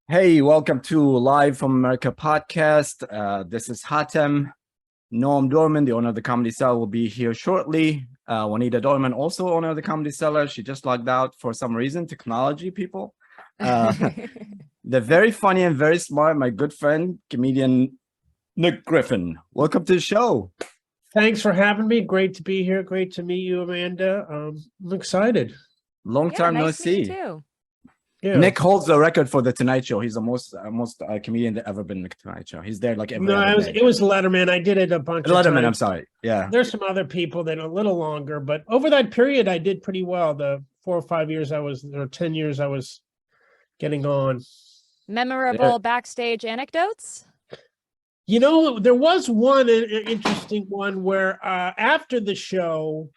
Hey, welcome to Live from America podcast. This is Hatem. Noam Dworman, the owner of the Comedy Cellar, will be here shortly. Juanita Dworman, also owner of the Comedy Cellar. She just logged out for some reason. Technology, people. They're very funny and very smart. My good friend, comedian Griffin. Welcome to the show. Thanks for having me. Great to be here. Great to meet you, Amanda. I'm excited. Long time no nice to meet see. you too. Yeah. Nick holds the record for the Tonight Show. He's the most comedian that ever been in the Tonight Show. He's there like every other day. It was Letterman. I did it a bunch of Letterman, times. I'm sorry. Yeah. There's some other people that are a little longer, but over that period, I did pretty well. The 4 or 5 years or 10 years I was getting on. Memorable backstage anecdotes? You know, there was one interesting one where after the show,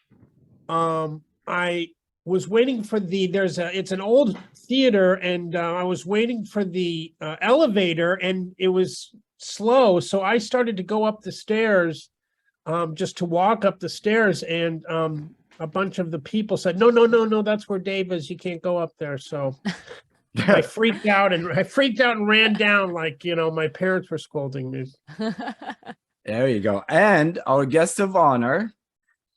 I was waiting for it's an old theater, and I was waiting for the elevator, and it was slow. So I started to go up the stairs, just to walk up the stairs, and a bunch of the people said, no, that's where Dave is. You can't go up there. So I freaked out and ran down like, my parents were scolding me. There you go. And our guest of honor,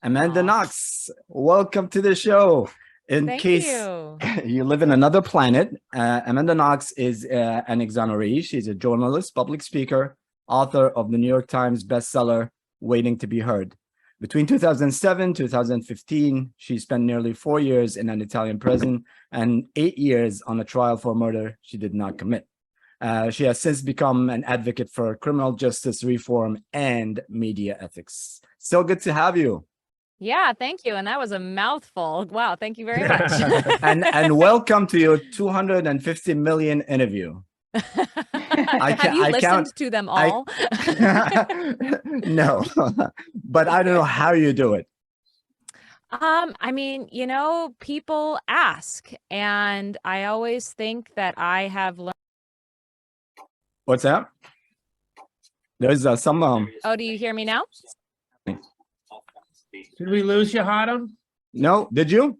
Amanda Knox. Welcome to the show. Thank you. You live in another planet, Amanda Knox is an exoneree. She's a journalist, public speaker, author of the New York Times bestseller, Waiting to Be Heard. Between 2007 and 2015, she spent nearly 4 years in an Italian prison and 8 years on a trial for murder she did not commit. She has since become an advocate for criminal justice reform and media ethics. So good to have you. Yeah, thank you. And that was a mouthful. Wow, thank you very much. and welcome to your 250 million interview. Have you listened to them all? No, but I don't know how you do it. I mean, people ask, and I always think that I have learned. What's that? There's some. Oh, do you hear me now? Did we lose you, Hatem? No, did you?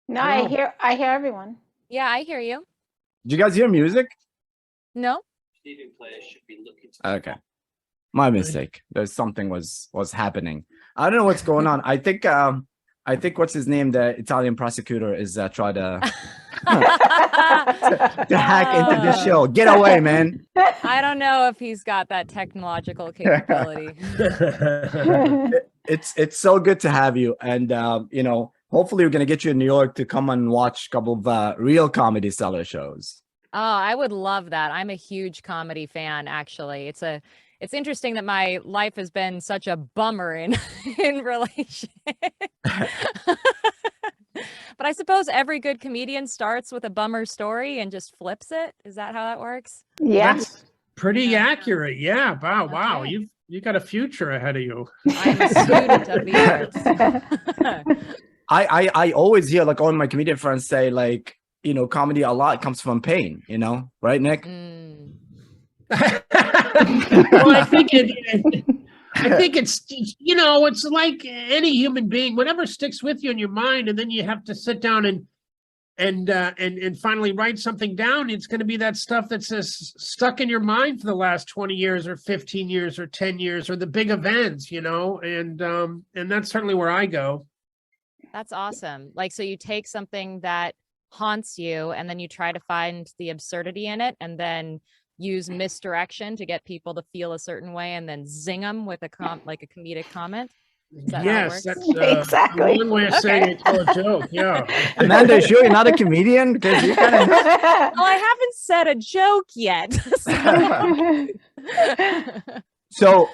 No, I hear everyone. Yeah, I hear you. Did you guys hear music? No. Okay, my mistake. There's something was happening. I don't know what's going on. I think what's his name, the Italian prosecutor, is trying to to hack into the show. Get away, man. I don't know if he's got that technological capability. It's so good to have you, and hopefully we're gonna get you in New York to come and watch a couple of real Comedy Cellar shows. Oh, I would love that. I'm a huge comedy fan, actually. It's interesting that my life has been such a bummer in relation. But I suppose every good comedian starts with a bummer story and just flips it. Is that how that works? Yeah. That's pretty accurate. Yeah. Wow. You got a future ahead of you. I'm a student of the arts. I always hear, like, all my comedian friends say, like, comedy a lot comes from pain, right, Nick? Well, I think it's it's like any human being. Whatever sticks with you in your mind, and then you have to sit down and finally write something down. It's going to be that stuff that's stuck in your mind for the last 20 years or 15 years or 10 years, or the big events, and that's certainly where I go. That's awesome. Like, so you take something that haunts you, and then you try to find the absurdity in it, and then use misdirection to get people to feel a certain way, and then zing them with a comedic comment. Is that how it works? That's Exactly. one way of saying it. Tell a joke. Yeah. Amanda, sure you're not a comedian? Because you kind of. Well, I haven't said a joke yet. So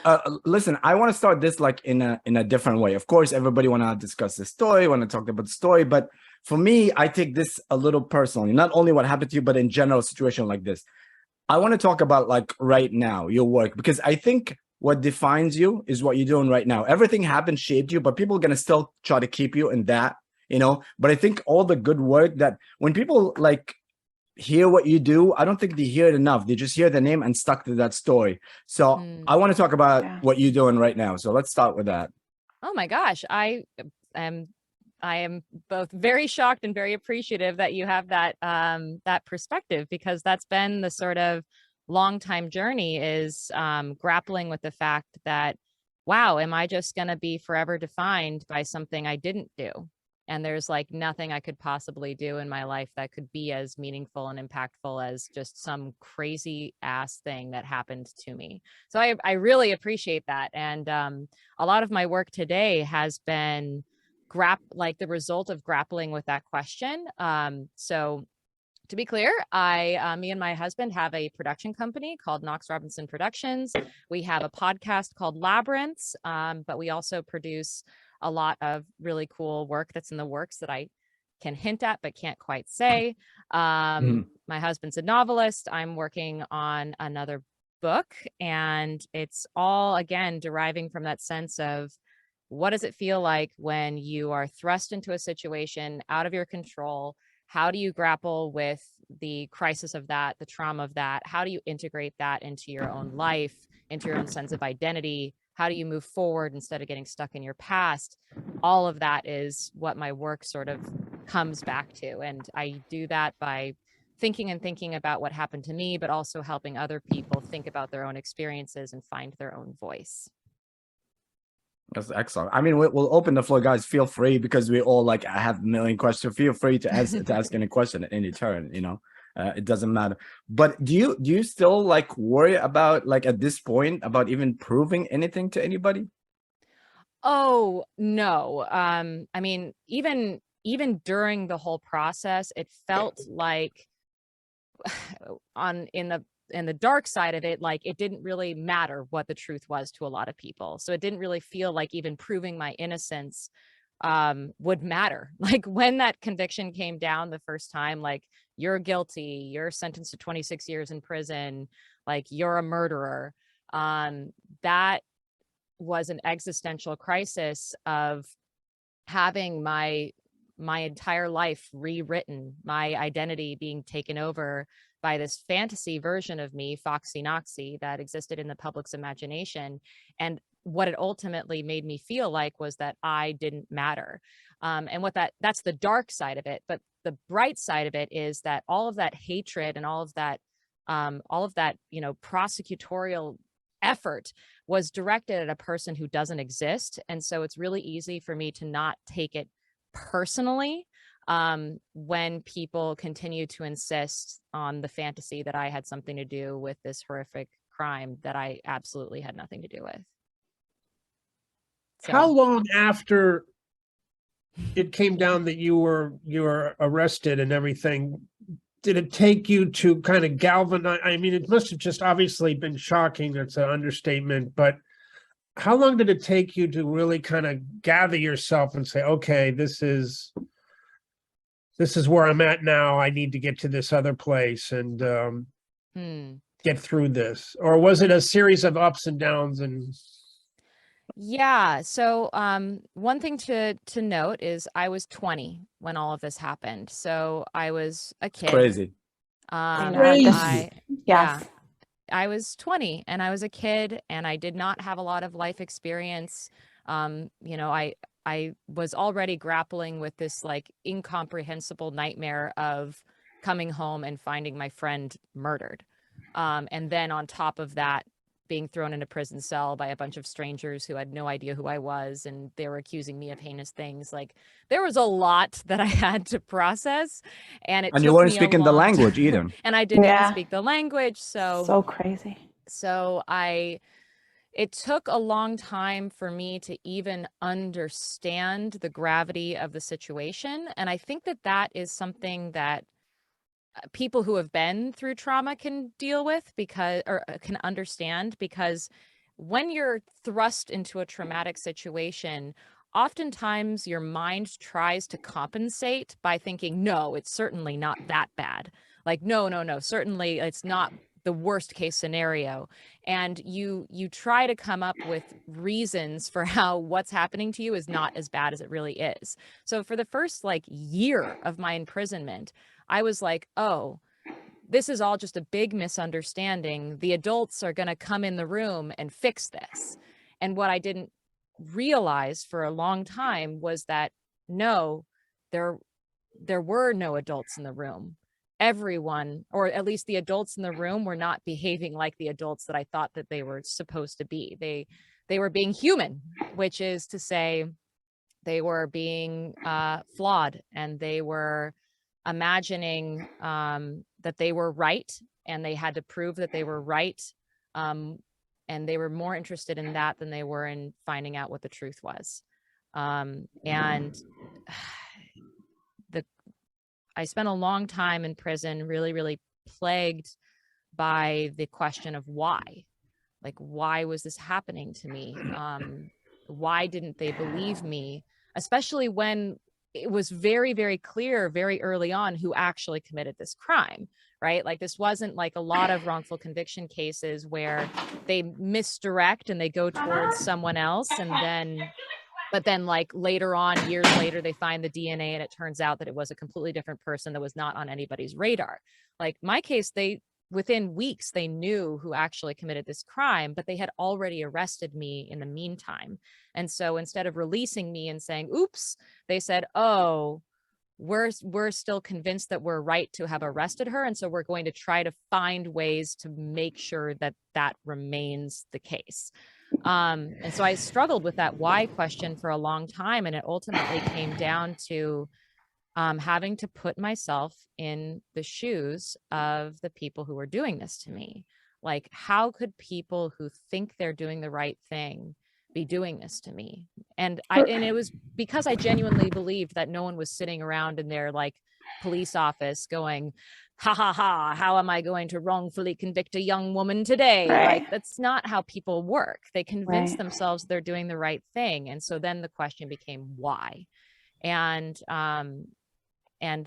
listen, I want to start this like in a different way. Of course, everybody want to discuss the story, want to talk about the story, but for me, I take this a little personally. Not only what happened to you, but in general situation like this. I want to talk about, like, right now, your work, because I think what defines you is what you're doing right now. Everything happened, shaped you, but people are going to still try to keep you in that, but I think all the good work that when people like hear what you do, I don't think they hear it enough. They just hear the name and stuck to that story. So I want to talk about what you're doing right now. So let's start with that. Oh my gosh. I am I am both very shocked and very appreciative that you have that that perspective, because that's been the sort of long time journey, is grappling with the fact that, wow, am I just going to be forever defined by something I didn't do? And there's like nothing I could possibly do in my life that could be as meaningful and impactful as just some crazy ass thing that happened to me. So I really appreciate that. And a lot of my work today has been the result of grappling with that question. So to be clear, me and my husband have a production company called Knox Productions. We have a podcast called Labyrinths, but we also produce a lot of really cool work that's in the works that I can hint at but can't quite say. My husband's a novelist. I'm working on another book, and it's all, again, deriving from that sense of, what does it feel like when you are thrust into a situation out of your control? How do you grapple with the crisis of that, the trauma of that? How do you integrate that into your own life, into your own sense of identity? How do you move forward instead of getting stuck in your past? All of that is what my work sort of comes back to. And I do that by thinking about what happened to me, but also helping other people think about their own experiences and find their own voice. That's excellent. I mean, we'll open the floor, guys. Feel free, because we all like, I have a million questions. Feel free to ask any question at any turn. It doesn't matter. But do you still like worry about, like, at this point, about even proving anything to anybody? Oh no. I mean, even during the whole process, it felt like in the dark side of it, like, it didn't really matter what the truth was to a lot of people. So it didn't really feel like even proving my innocence would matter. Like, when that conviction came down the first time, like, you're guilty, you're sentenced to 26 years in prison, like, you're a murderer. That was an existential crisis of having my entire life rewritten, my identity being taken over by this fantasy version of me, Foxy Noxy, that existed in the public's imagination. And what it ultimately made me feel like was that I didn't matter. And that's the dark side of it. But the bright side of it is that all of that hatred and all of that, prosecutorial effort was directed at a person who doesn't exist. And so it's really easy for me to not take it personally when people continue to insist on the fantasy that I had something to do with this horrific crime that I absolutely had nothing to do with. So, how long after it came down that you were arrested and everything did it take you to kind of galvanize? I mean, it must have just obviously been shocking. That's an understatement, but how long did it take you to really kind of gather yourself and say, okay, this is where I'm at now. I need to get to this other place and get through this? Or was it a series of ups and downs? And yeah. So one thing to note is I was 20 when all of this happened. So I was a kid. Crazy. Yes. I was 20 and I was a kid and I did not have a lot of life experience. I was already grappling with this like incomprehensible nightmare of coming home and finding my friend murdered. And then on top of that, being thrown in a prison cell by a bunch of strangers who had no idea who I was, and they were accusing me of heinous things. Like, there was a lot that I had to process, and you weren't speaking the language either. And I didn't even speak the language, so crazy. So it took a long time for me to even understand the gravity of the situation, and I think that is something that people who have been through trauma can deal with can understand, because when you're thrust into a traumatic situation, oftentimes your mind tries to compensate by thinking, no, it's certainly not that bad. Like, no, certainly it's not the worst case scenario. And you try to come up with reasons for how what's happening to you is not as bad as it really is. So for the first year of my imprisonment, I was like, oh, this is all just a big misunderstanding. The adults are going to come in the room and fix this. And what I didn't realize for a long time was that no, there were no adults in the room. Everyone, or at least the adults in the room, were not behaving like the adults that I thought that they were supposed to be. They were being human, which is to say they were being flawed, and they were imagining that they were right, and they had to prove that they were right. And they were more interested in that than they were in finding out what the truth was. And I spent a long time in prison, really, really plagued by the question of why. Like, why was this happening to me? Why didn't they believe me? Especially when it was very, very clear very early on who actually committed this crime, right? Like, this wasn't like a lot of wrongful conviction cases where they misdirect and they go towards someone else, but then like later on, years later, they find the DNA and it turns out that it was a completely different person that was not on anybody's radar. Like my case, within weeks, they knew who actually committed this crime, but they had already arrested me in the meantime. And so instead of releasing me and saying, oops, they said, oh, we're still convinced that we're right to have arrested her. And so we're going to try to find ways to make sure that that remains the case. And so I struggled with that why question for a long time. And it ultimately came down to having to put myself in the shoes of the people who were doing this to me. Like, how could people who think they're doing the right thing be doing this to me? And it was because I genuinely believed that no one was sitting around in their like police office going, ha ha ha, how am I going to wrongfully convict a young woman today? Right. Like, that's not how people work. They convince themselves they're doing the right thing. And so then the question became why? And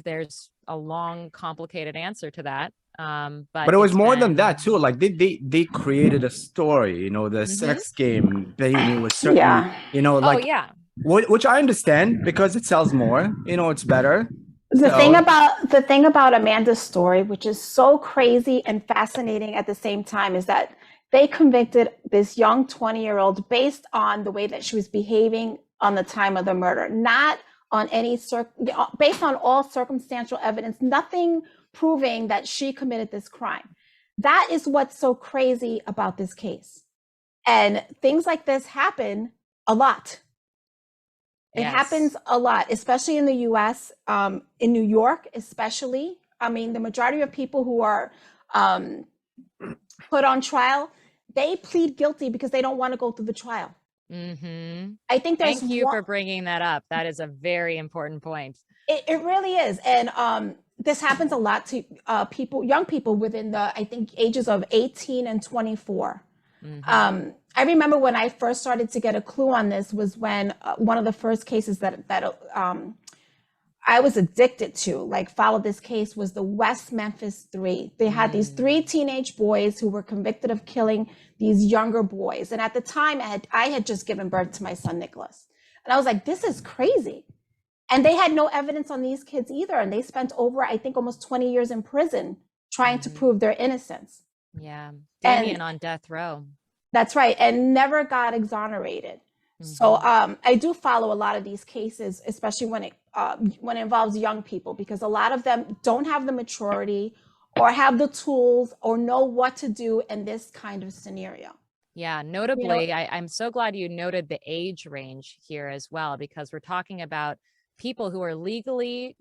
there's a long, complicated answer to that. But it was more than that too. Like they created a story, you know, the sex game baby was certain, you know, like, which I understand because it sells more, you know, it's better. The thing about Amanda's story, which is so crazy and fascinating at the same time, is that they convicted this young 20-year-old based on the way that she was behaving on the time of the murder, not on any based on all circumstantial evidence, nothing proving that she committed this crime. That is what's so crazy about this case. And things like this happen a lot. It happens a lot, especially in the US, in New York, especially. I mean, the majority of people who are put on trial, they plead guilty because they don't want to go through the trial. I think there's Thank you for bringing that up. That is a very important point. It really is. And this happens a lot to young people within the, I think, ages of 18 and 24. I remember when I first started to get a clue on this was when one of the first cases that I was addicted to, like followed this case, was the West Memphis 3. They had these 3 teenage boys who were convicted of killing these younger boys. And at the time I had just given birth to my son, Nicholas. And I was like, this is crazy. And they had no evidence on these kids either. And they spent over, I think, almost 20 years in prison trying to prove their innocence. Yeah. Damien on death row. That's right. And never got exonerated. So I do follow a lot of these cases, especially when it involves young people, because a lot of them don't have the maturity or have the tools or know what to do in this kind of scenario. Yeah, notably, I'm so glad you noted the age range here as well, because we're talking about people who are legally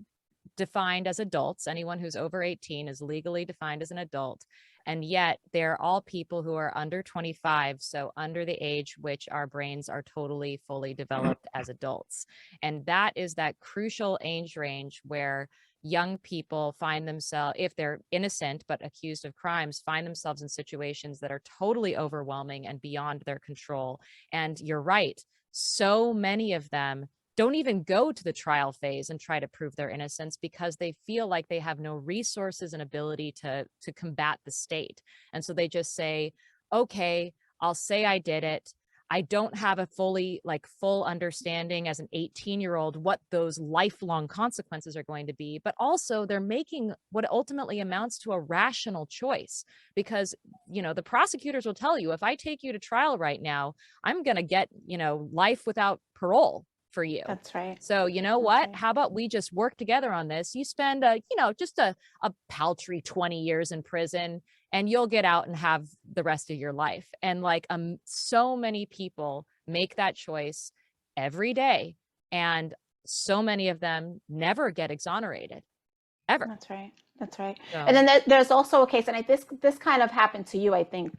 defined as adults. Anyone who's over 18 is legally defined as an adult. And yet they're all people who are under 25, so under the age which our brains are totally, fully developed as adults. And that is that crucial age range where young people find themselves, if they're innocent but accused of crimes, find themselves in situations that are totally overwhelming and beyond their control. And you're right, so many of them don't even go to the trial phase and try to prove their innocence because they feel like they have no resources and ability to combat the state. And so they just say, okay, I'll say I did it. I don't have a full understanding as an 18-year-old what those lifelong consequences are going to be, but also they're making what ultimately amounts to a rational choice because, the prosecutors will tell you, if I take you to trial right now, I'm going to get, life without parole for you. That's right. So you know what? How about we just work together on this? You spend just a paltry 20 years in prison, and you'll get out and have the rest of your life. And like so many people make that choice every day, and so many of them never get exonerated, ever. That's right. That's right. So, And then there's also a case, and this kind of happened to you, I think,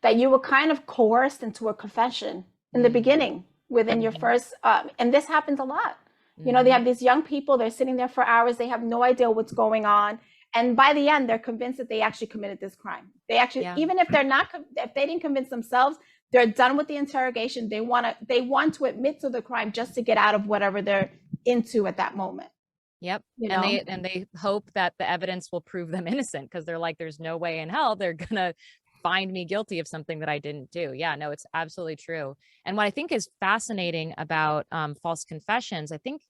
that you were kind of coerced into a confession in the beginning within your first, and this happens a lot. You know, they have these young people, they're sitting there for hours, they have no idea what's going on. And by the end, they're convinced that they actually committed this crime. They actually, even if if they didn't convince themselves, they're done with the interrogation. They want to admit to the crime just to get out of whatever they're into at that moment. Yep. You know? And they hope that the evidence will prove them innocent, because they're like, there's no way in hell they're gonna find me guilty of something that I didn't do. Yeah, no, it's absolutely true. And what I think is fascinating about false confessions, I think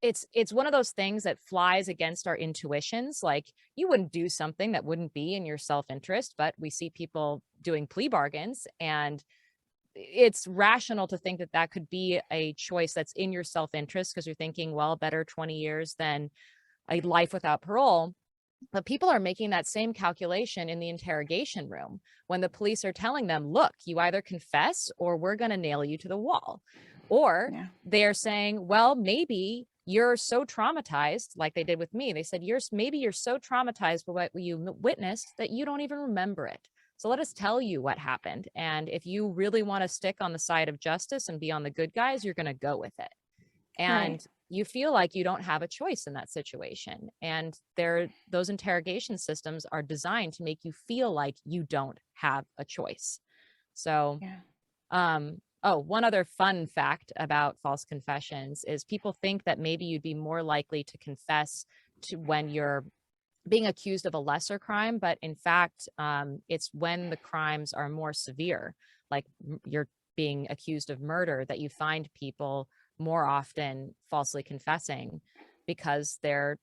it's one of those things that flies against our intuitions. Like, you wouldn't do something that wouldn't be in your self-interest, but we see people doing plea bargains, and it's rational to think that that could be a choice that's in your self-interest, because you're thinking, well, better 20 years than a life without parole. But people are making that same calculation in the interrogation room when the police are telling them, look, you either confess or we're going to nail you to the wall. Or they're saying, well, maybe you're so traumatized, like they did with me. They said, maybe you're so traumatized by what you witnessed that you don't even remember it. So let us tell you what happened. And if you really want to stick on the side of justice and be on the good guys, you're going to go with it. And you feel like you don't have a choice in that situation. And those interrogation systems are designed to make you feel like you don't have a choice. So, one other fun fact about false confessions is people think that maybe you'd be more likely to confess to when you're being accused of a lesser crime, but in fact, it's when the crimes are more severe, like you're being accused of murder, that you find people more often falsely confessing, because they're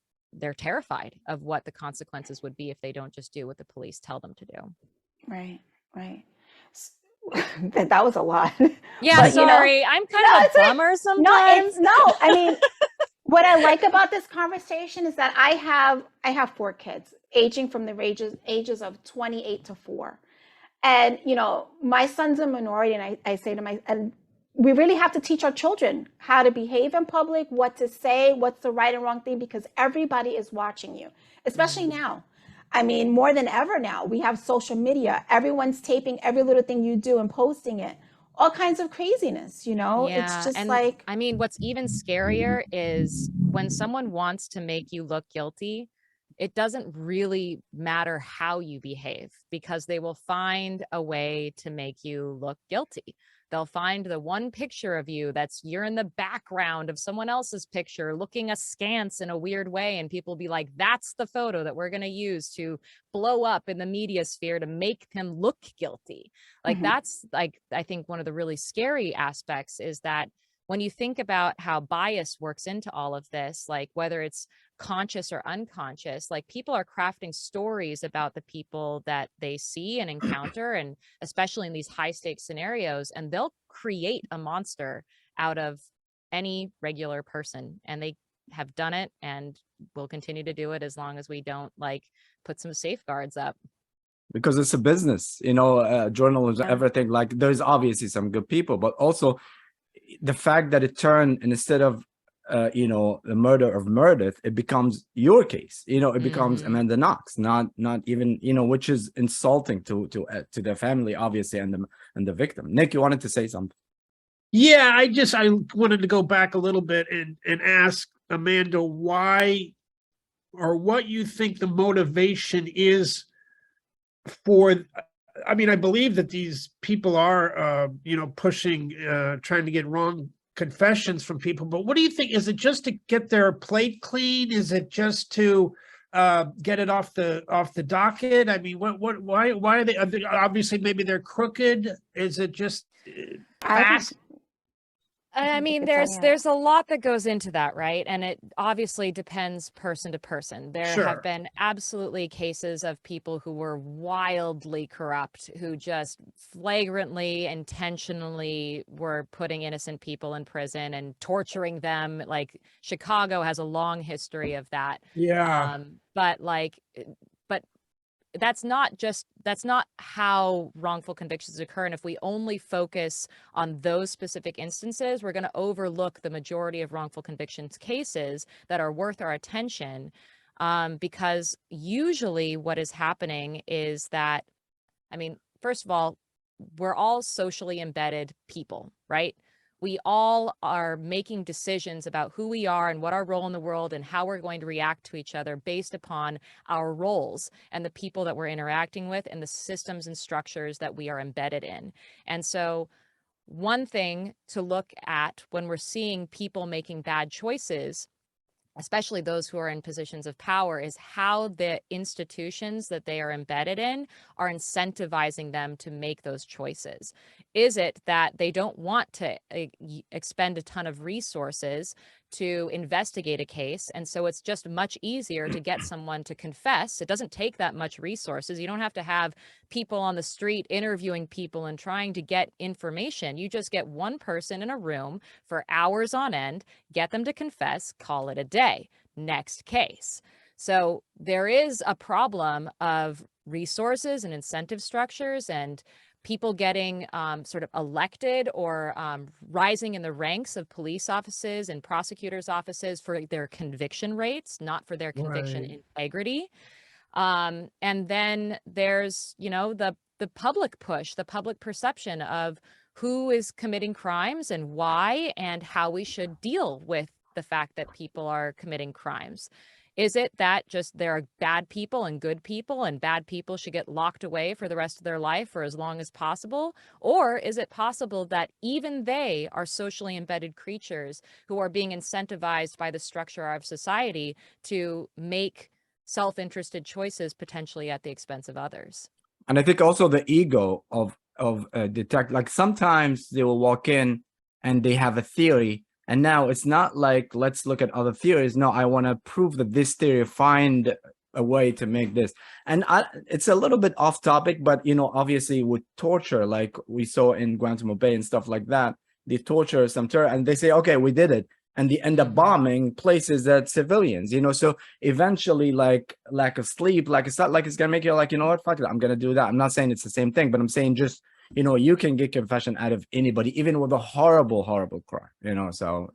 terrified of what the consequences would be if they don't just do what the police tell them to do. Right. That was a lot. Yeah, but, sorry, I'm kind of a bummer sometimes. I mean, what I like about this conversation is that I have 4 kids aging from the ages of 28 to 4. And, my son's a minority, and I say to and we really have to teach our children how to behave in public, what to say, what's the right and wrong thing, because everybody is watching you, especially now. I mean, more than ever now, we have social media. Everyone's taping every little thing you do and posting it. All kinds of craziness, Yeah, it's just I mean, what's even scarier is when someone wants to make you look guilty, it doesn't really matter how you behave, because they will find a way to make you look guilty. They'll find the one picture of you you're in the background of someone else's picture, looking askance in a weird way. And people be like, that's the photo that we're going to use to blow up in the media sphere to make them look guilty. Like, that's like, I think one of the really scary aspects is that when you think about how bias works into all of this, like whether it's conscious or unconscious, like people are crafting stories about the people that they see and encounter, and especially in these high stakes scenarios, and they'll create a monster out of any regular person. And they have done it and will continue to do it as long as we don't put some safeguards up. Because it's a business, journalism, everything. Like, there's obviously some good people, but also the fact that it turned, and instead of the murder of Meredith, it becomes your case. It becomes Amanda Knox, not even, which is insulting to their family, obviously, and the victim. Nick, you wanted to say something? Yeah, I wanted to go back a little bit and ask Amanda why, or what you think the motivation is for. I mean, I believe that these people are, pushing, trying to get wrong confessions from people. But what do you think? Is it just to get their plate clean? Is it just to get it off the docket? I mean, why are they? Obviously, maybe they're crooked. Is it just fast? I mean, there's a lot that goes into that, right? And it obviously depends person to person. There Sure. have been absolutely cases of people who were wildly corrupt, who just flagrantly, intentionally were putting innocent people in prison and torturing them. Like Chicago has a long history of that. Yeah. But that's not how wrongful convictions occur. And if we only focus on those specific instances, we're going to overlook the majority of wrongful convictions cases that are worth our attention. Because usually what is happening is that, I mean, first of all, we're all socially embedded people, right? We all are making decisions about who we are and what our role in the world and how we're going to react to each other based upon our roles and the people that we're interacting with and the systems and structures that we are embedded in. And so one thing to look at when we're seeing people making bad choices, especially those who are in positions of power, is how the institutions that they are embedded in are incentivizing them to make those choices. Is it that they don't want to expend a ton of resources to investigate a case, and so it's just much easier to get someone to confess? It doesn't take that much resources. You don't have to have people on the street interviewing people and trying to get information. You just get one person in a room for hours on end, get them to confess, call it a day. Next case. So there is a problem of resources and incentive structures and people getting sort of elected or rising in the ranks of police offices and prosecutors' offices for their conviction rates, not for their conviction integrity. And then there's, the public push, the public perception of who is committing crimes and why, and how we should deal with the fact that people are committing crimes. Is it that just there are bad people and bad people should get locked away for the rest of their life for as long as possible? Or is it possible that even they are socially embedded creatures who are being incentivized by the structure of society to make self-interested choices potentially at the expense of others? And I think also the ego of detect, like sometimes they will walk in and they have a theory, and now it's not like, let's look at other theories. No, I want to prove that this theory, find a way to make this. And it's a little bit off topic, but obviously with torture, like we saw in Guantanamo Bay and stuff like that, they torture some terror and they say, okay, we did it. And they end up bombing places that civilians, so eventually, like lack of sleep, like it's not like it's gonna make you like, what, fuck it, I'm gonna do that. I'm not saying it's the same thing, but I'm saying just, you can get confession out of anybody, even with a horrible crime, so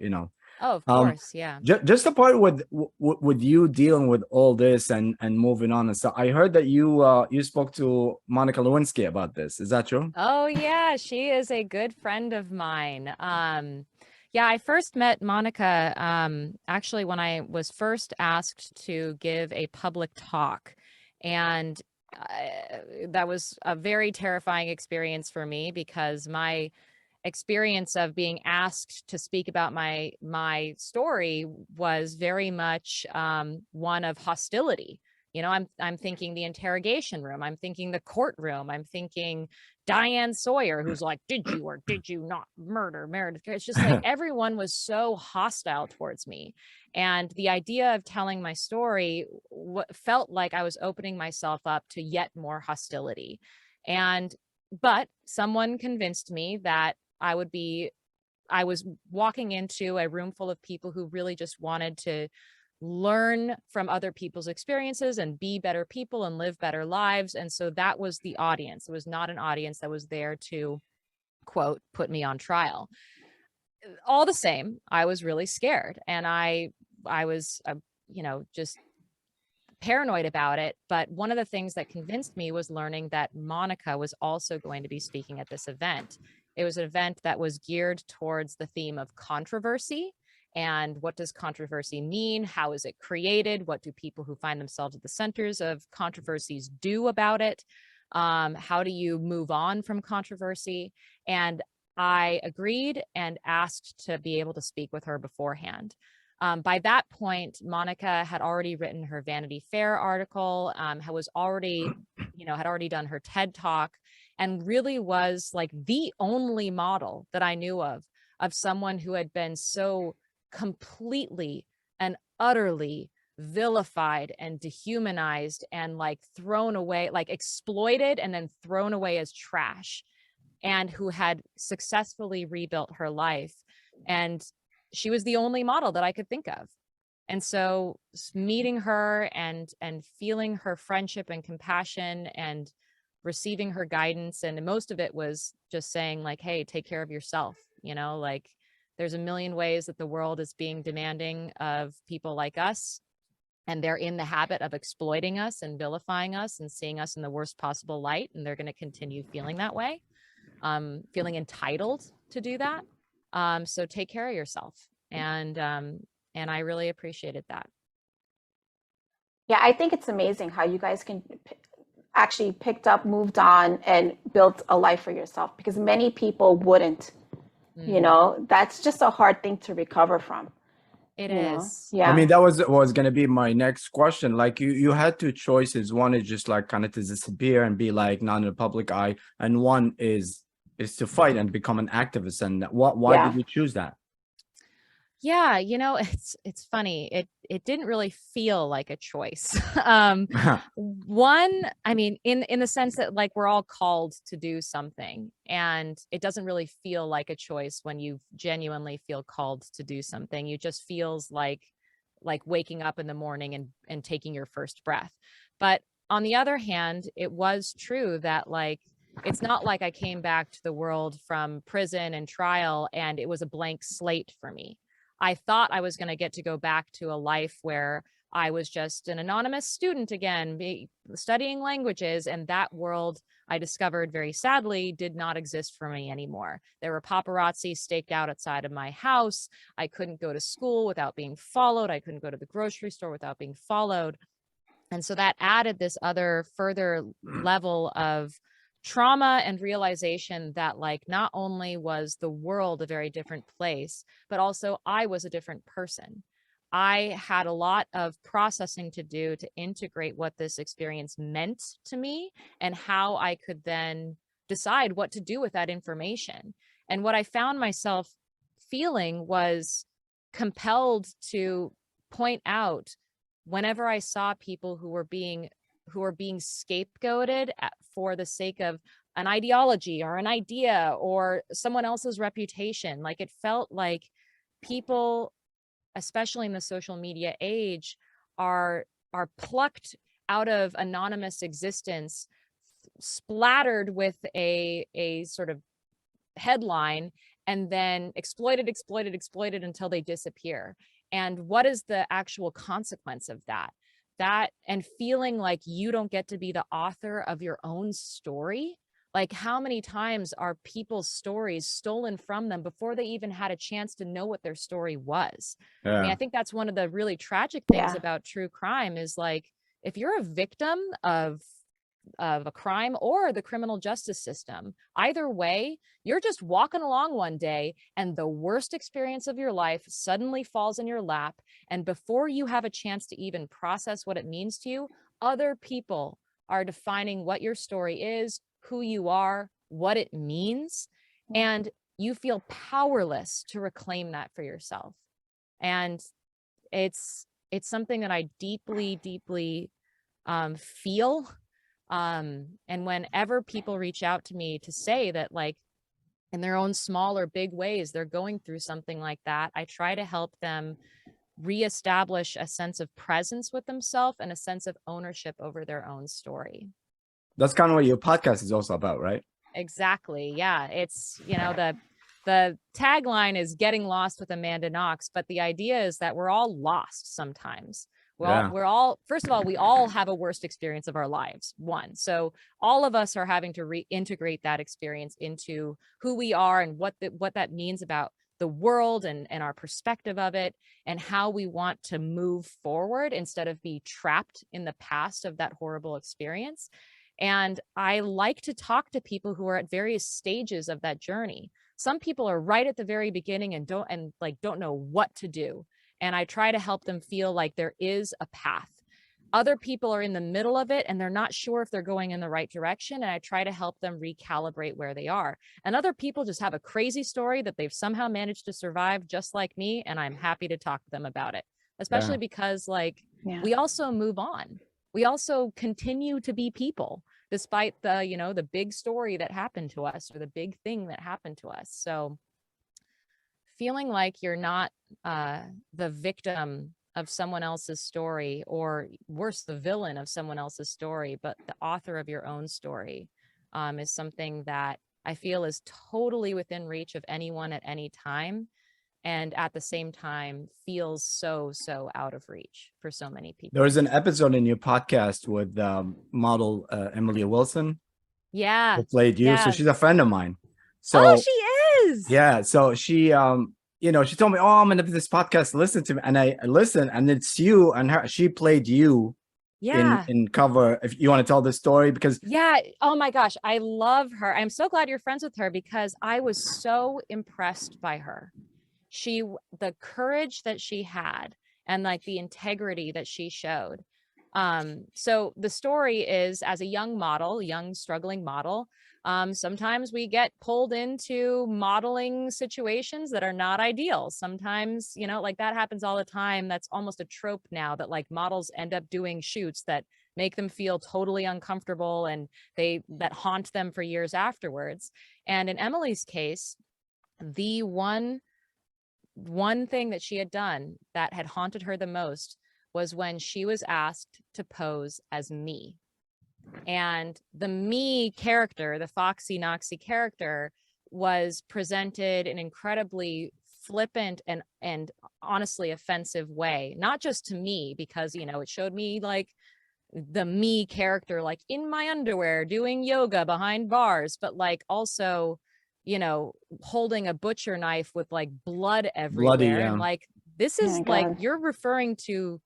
Oh, of course, yeah. Just the part with you dealing with all this and moving on and stuff. I heard that you spoke to Monica Lewinsky about this. Is that true? Oh yeah, she is a good friend of mine. Yeah, I first met Monica actually when I was first asked to give a public talk, and that was a very terrifying experience for me because my experience of being asked to speak about my story was very much one of hostility. I'm thinking the interrogation room, I'm thinking the courtroom, I'm thinking Diane Sawyer, who's like, did you or did you not murder Meredith? It's just like everyone was so hostile towards me. And the idea of telling my story felt like I was opening myself up to yet more hostility. But someone convinced me that I was walking into a room full of people who really just wanted to learn from other people's experiences and be better people and live better lives. And so that was the audience. It was not an audience that was there to, quote, put me on trial. All the same, I was really scared, and I was, just paranoid about it. But one of the things that convinced me was learning that Monica was also going to be speaking at this event. It was an event that was geared towards the theme of controversy. And what does controversy mean? How is it created? What do people who find themselves at the centers of controversies do about it? How do you move on from controversy? And I agreed and asked to be able to speak with her beforehand. By that point, Monica had already written her Vanity Fair article, had already done her TED Talk, and really was like the only model that I knew of of someone who had been so completely and utterly vilified and dehumanized and like thrown away, like exploited and then thrown away as trash, and who had successfully rebuilt her life. And she was the only model that I could think of. And so meeting her and feeling her friendship and compassion and receiving her guidance, and most of it was just saying like, hey, take care of yourself. You know, like there's a million ways that the world is being demanding of people like us, and they're in the habit of exploiting us and vilifying us and seeing us in the worst possible light, and they're going to continue feeling that way, feeling entitled to do that. So take care of yourself. And I really appreciated that. Yeah, I think it's amazing how you guys can actually picked up, moved on, and built a life for yourself, because many people wouldn't. You know, that's just a hard thing to recover from. It you know? is. Yeah. I mean, that was going to be my next question. Like you had two choices. One is just like kind of to disappear and be like not in the public eye. And one is to fight and become an activist. And why did you choose that? Yeah, you know, it's funny. It didn't really feel like a choice. One, I mean, in the sense that like we're all called to do something, and it doesn't really feel like a choice when you genuinely feel called to do something. You just feels like waking up in the morning and taking your first breath. But on the other hand, it was true that like it's not like I came back to the world from prison and trial and it was a blank slate for me. I thought I was going to get to go back to a life where I was just an anonymous student again, studying languages, and that world I discovered very sadly did not exist for me anymore. There were paparazzi staked out outside of my house. I couldn't go to school without being followed. I couldn't go to the grocery store without being followed. And so that added this other further level of trauma and realization that like not only was the world a very different place, but also I was a different person. I had a lot of processing to do to integrate what this experience meant to me and how I could then decide what to do with that information. And what I found myself feeling was compelled to point out whenever I saw people who were being scapegoated for the sake of an ideology or an idea or someone else's reputation. Like it felt like people, especially in the social media age, are plucked out of anonymous existence, splattered with a sort of headline, and then exploited until they disappear. And what is the actual consequence of that? And feeling like you don't get to be the author of your own story. Like how many times are people's stories stolen from them before they even had a chance to know what their story was? I mean, I think that's one of the really tragic things about true crime is like, if you're a victim of a crime or the criminal justice system, either way, you're just walking along one day and the worst experience of your life suddenly falls in your lap. And before you have a chance to even process what it means to you, other people are defining what your story is, who you are, what it means. And you feel powerless to reclaim that for yourself. And it's something that I deeply feel. And whenever people reach out to me to say that like in their own small or big ways, they're going through something like that, I try to help them reestablish a sense of presence with themselves and a sense of ownership over their own story. That's kind of what your podcast is also about, right? Exactly. Yeah. It's, you know, the tagline is getting lost with Amanda Knox, but the idea is that we're all lost sometimes. We're all, first of all, we all have a worst experience of our lives. One. So all of us are having to reintegrate that experience into who we are and what that means about the world and our perspective of it and how we want to move forward instead of be trapped in the past of that horrible experience. And I like to talk to people who are at various stages of that journey. Some people are right at the very beginning and don't know what to do. And I try to help them feel like there is a path. other people are in the middle of it and they're not sure if they're going in the right direction. And I try to help them recalibrate where they are. And other people just have a crazy story that they've somehow managed to survive just like me. And I'm happy to talk to them about it, especially because like we also move on. We also continue to be people despite the, you know, the big story that happened to us or the big thing that happened to us. So feeling like you're not the victim of someone else's story, or worse, the villain of someone else's story, but the author of your own story, is something that I feel is totally within reach of anyone at any time. And at the same time feels so out of reach for so many people. There was an episode in your podcast with model Emily Wilson. Yeah. Who played you. Yeah. So she's a friend of mine. So oh, she is. Yeah. So she you know, she told me, oh, I'm gonna do this podcast, listen to me. And I listened, and it's you and her. She played you in cover. If you want to tell the story, because oh my gosh, I love her. I'm so glad you're friends with her because I was so impressed by her. The courage that she had and like the integrity that she showed. So the story is, as a young struggling model, sometimes we get pulled into modeling situations that are not ideal. Sometimes, you know, like that happens all the time. That's almost a trope now, that like models end up doing shoots that make them feel totally uncomfortable and that haunt them for years afterwards. And in Emily's case, the one thing that she had done that had haunted her the most was when she was asked to pose as me. And the me character, the Foxy Knoxy character, was presented in an incredibly flippant and honestly offensive way, not just to me, because, you know, it showed me like the me character, like in my underwear, doing yoga behind bars, but like also, you know, holding a butcher knife with like blood everywhere. And like, this is like, you're referring to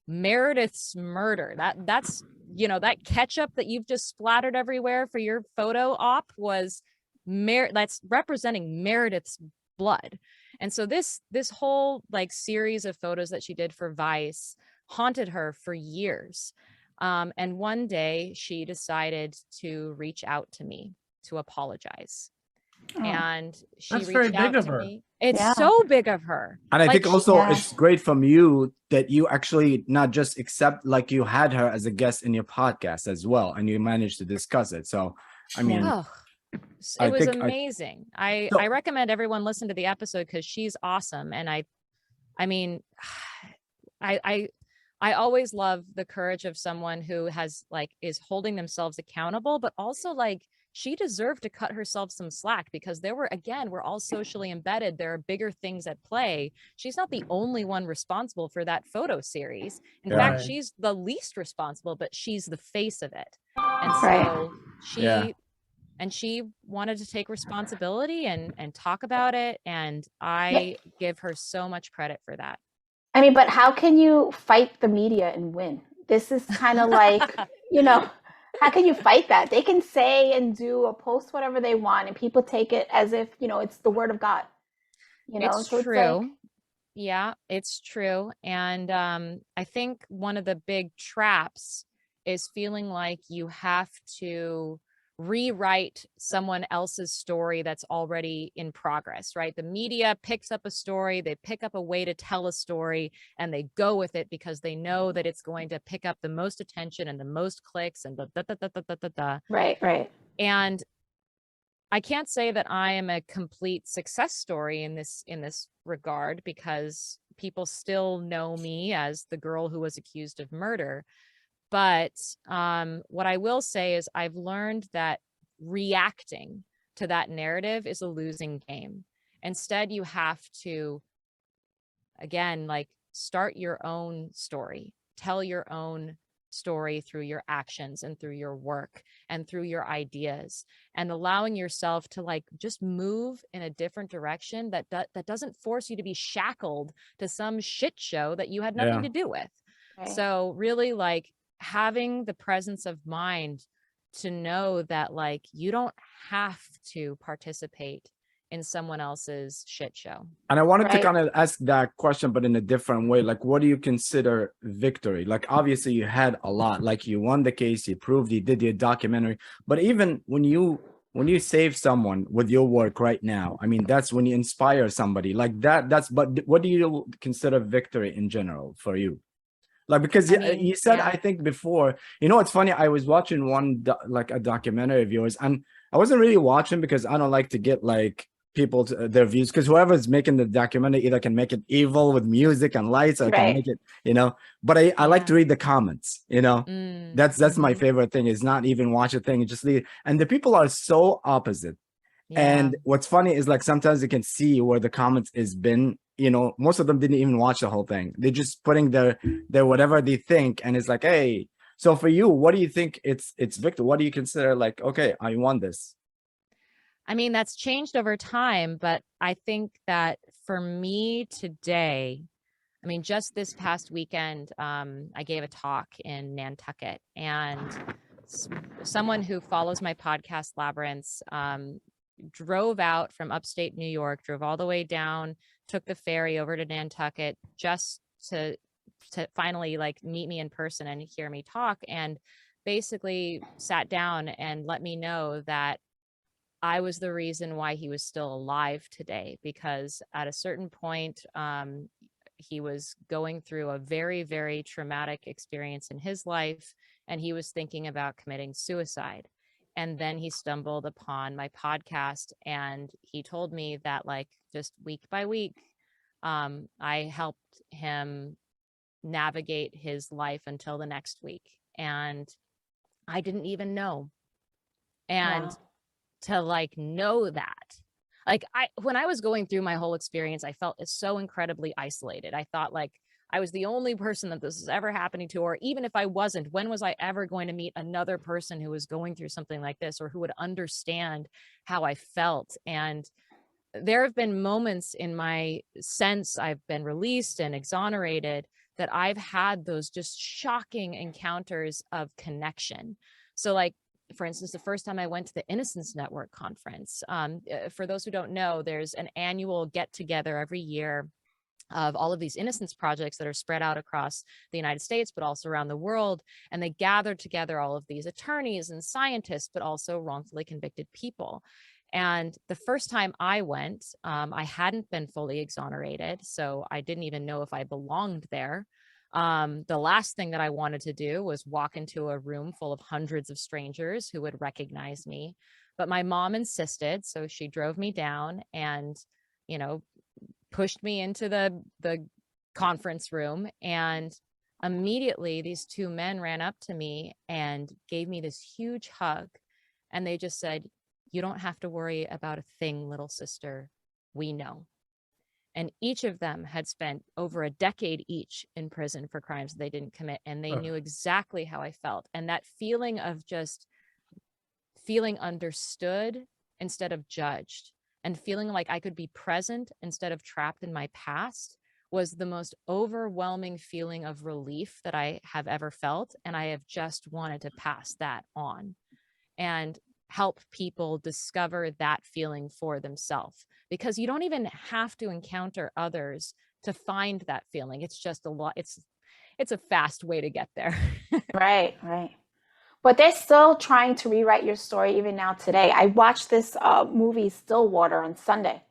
Meredith's murder. That's, you know, that ketchup that you've just splattered everywhere for your photo op was that's representing Meredith's blood. And so this whole like series of photos that she did for Vice haunted her for years. And one day she decided to reach out to me to apologize. And she reached out to me. It's so big of her. And I think also it's great from you that you actually not just accept, like you had her as a guest in your podcast as well, and you managed to discuss it. So, I mean, it was amazing. I recommend everyone listen to the episode because she's awesome. And I mean, I always love the courage of someone who has like is holding themselves accountable, but also like she deserved to cut herself some slack because we're all socially embedded. There are bigger things at play. She's not the only one responsible for that photo series. In fact, she's the least responsible, but she's the face of it. And so she wanted to take responsibility and talk about it. And I give her so much credit for that. I mean, but how can you fight the media and win? This is kind of like, you know, how can you fight that? They can say and do or post whatever they want, and people take it as if, you know, it's the word of God. You know, it's true. Yeah, it's true. And I think one of the big traps is feeling like you have to rewrite someone else's story that's already in progress, right? The media picks up a story, they pick up a way to tell a story, and they go with it because they know that it's going to pick up the most attention and the most clicks and Right. And I can't say that I am a complete success story in this regard, because people still know me as the girl who was accused of murder. But what I will say is I've learned that reacting to that narrative is a losing game. Instead, you have to, again, like start your own story, tell your own story through your actions and through your work and through your ideas, and allowing yourself to like just move in a different direction that doesn't force you to be shackled to some shit show that you had nothing to do with. Right. So really like having the presence of mind to know that like you don't have to participate in someone else's shit show. And I wanted to Right. kind of ask that question, but in a different way. Like, what do you consider victory? Like, obviously, you had a lot. Like, you won the case, you proved, you did your documentary. But even when you save someone with your work right now, I mean, that's when you inspire somebody like that. But what do you consider victory in general for you? Like, because I mean, you said, yeah. I think before, it's funny. I was watching like a documentary of yours, and I wasn't really watching because I don't like to get like people to, their views, because whoever's making the documentary either can make it evil with music and lights, or can Right. make it, but I like to read the comments, that's my favorite thing, is not even watch a thing, just leave. And the people are so opposite. And what's funny is, like, sometimes you can see where the comments has been, most of them didn't even watch the whole thing. They're just putting their whatever they think. And it's like, hey, so for you, what do you think it's victory? What do you consider like, okay, I won this? I mean, that's changed over time, but I think that for me today, I mean, just this past weekend, I gave a talk in Nantucket, and someone who follows my podcast, Labyrinths, drove out from upstate New York, drove all the way down, took the ferry over to Nantucket just to finally like meet me in person and hear me talk, and basically sat down and let me know that I was the reason why he was still alive today, because at a certain point, he was going through a very, very traumatic experience in his life, and he was thinking about committing suicide. And then he stumbled upon my podcast, and he told me that, like, just week by week, I helped him navigate his life until the next week. And I didn't even know. And Wow. to like know that, like, when I was going through my whole experience, I felt so incredibly isolated. I thought like I was the only person that this was ever happening to, or even if I wasn't, when was I ever going to meet another person who was going through something like this, or who would understand how I felt? And there have been moments in my since I've been released and exonerated that I've had those just shocking encounters of connection. So like, for instance, the first time I went to the Innocence Network conference, for those who don't know, there's an annual get together every year of all of these innocence projects that are spread out across the United States, but also around the world. And they gather together all of these attorneys and scientists, but also wrongfully convicted people. And the first time I went, I hadn't been fully exonerated, so I didn't even know if I belonged there. The last thing that I wanted to do was walk into a room full of hundreds of strangers who would recognize me. But my mom insisted, so she drove me down and, pushed me into the conference room. And immediately these two men ran up to me and gave me this huge hug. And they just said, "You don't have to worry about a thing, little sister. We know." And each of them had spent over a decade each in prison for crimes they didn't commit. And they knew exactly how I felt. And that feeling of just feeling understood instead of judged, and feeling like I could be present instead of trapped in my past, was the most overwhelming feeling of relief that I have ever felt. And I have just wanted to pass that on and help people discover that feeling for themselves, because you don't even have to encounter others to find that feeling. It's just a lot. It's a fast way to get there. Right, right. But they're still trying to rewrite your story even now today. I watched this movie Stillwater on Sunday.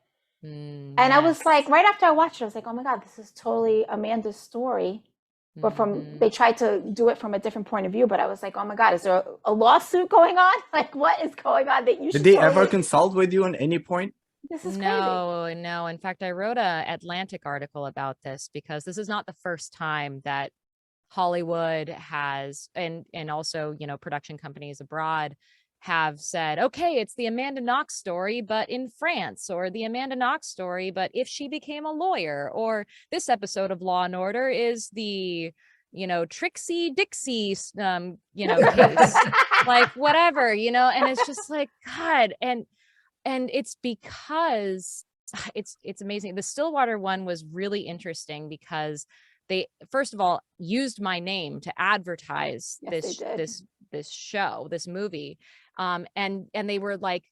And I was like, right after I watched it, I was like, oh my God, this is totally Amanda's story. But they tried to do it from a different point of view. But I was like, oh my God, is there a lawsuit going on? Like, what is going on that you should Did they ever consult with you at any point? This is crazy. No. In fact, I wrote a Atlantic article about this, because this is not the first time that Hollywood has, and also, production companies abroad have said, okay, it's the Amanda Knox story, but in France, or the Amanda Knox story, but if she became a lawyer, or this episode of Law and Order is the, Trixie Dixie, case, like whatever, and it's just like, God. And it's because it's amazing. The Stillwater one was really interesting because they, first of all, used my name to advertise this show, this movie. And they were like,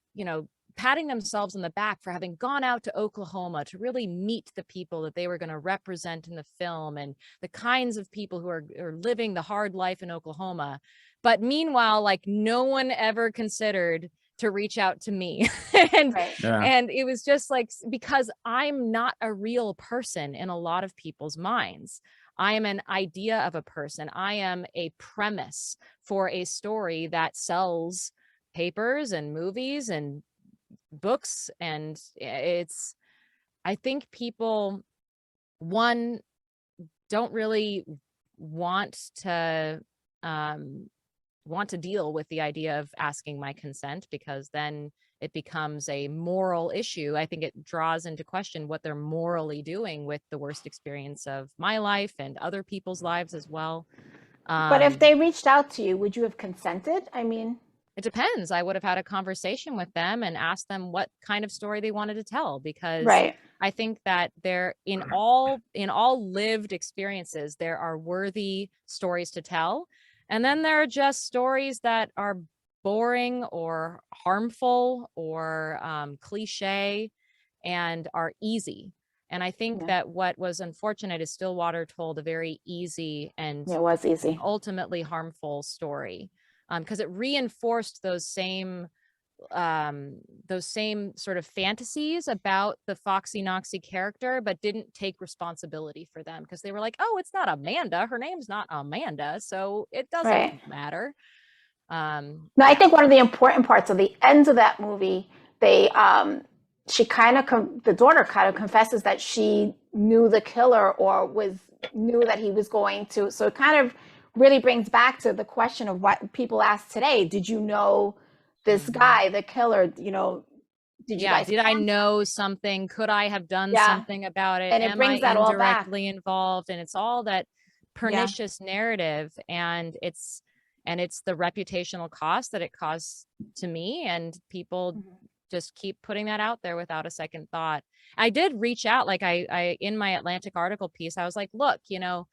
patting themselves on the back for having gone out to Oklahoma to really meet the people that they were going to represent in the film and the kinds of people who are living the hard life in Oklahoma. But meanwhile, like no one ever considered to reach out to me. and and it was just like, because I'm not a real person in a lot of people's minds. I am an idea of a person. I am a premise for a story that sells papers and movies and books. And I think people, one, don't really want to deal with the idea of asking my consent, because then it becomes a moral issue. I think it draws into question what they're morally doing with the worst experience of my life and other people's lives as well. But if they reached out to you, would you have consented? I mean, it depends. I would have had a conversation with them and asked them what kind of story they wanted to tell, because I think that there, in all lived experiences, there are worthy stories to tell. And then there are just stories that are boring or harmful or cliche and are easy. And I think that what was unfortunate is Stillwater told a very easy and it was easy, ultimately harmful story, because it reinforced those same sort of fantasies about the Foxy Knoxy character, but didn't take responsibility for them, because they were like, oh, it's not Amanda, her name's not Amanda, so it doesn't matter. No, I think one of the important parts of the end of that movie, they she kind of the daughter kind of confesses that she knew the killer or knew that he was going to, so it kind of really brings back to the question of what people ask today. Did you know this guy, the killer? You know, did I know something? Could I have done something about it? And it brings that all back. Indirectly involved? And it's all that pernicious narrative, and it's the reputational cost that it caused to me, and people just keep putting that out there without a second thought. I did reach out, like I in my Atlantic article piece, I was like, look, you know,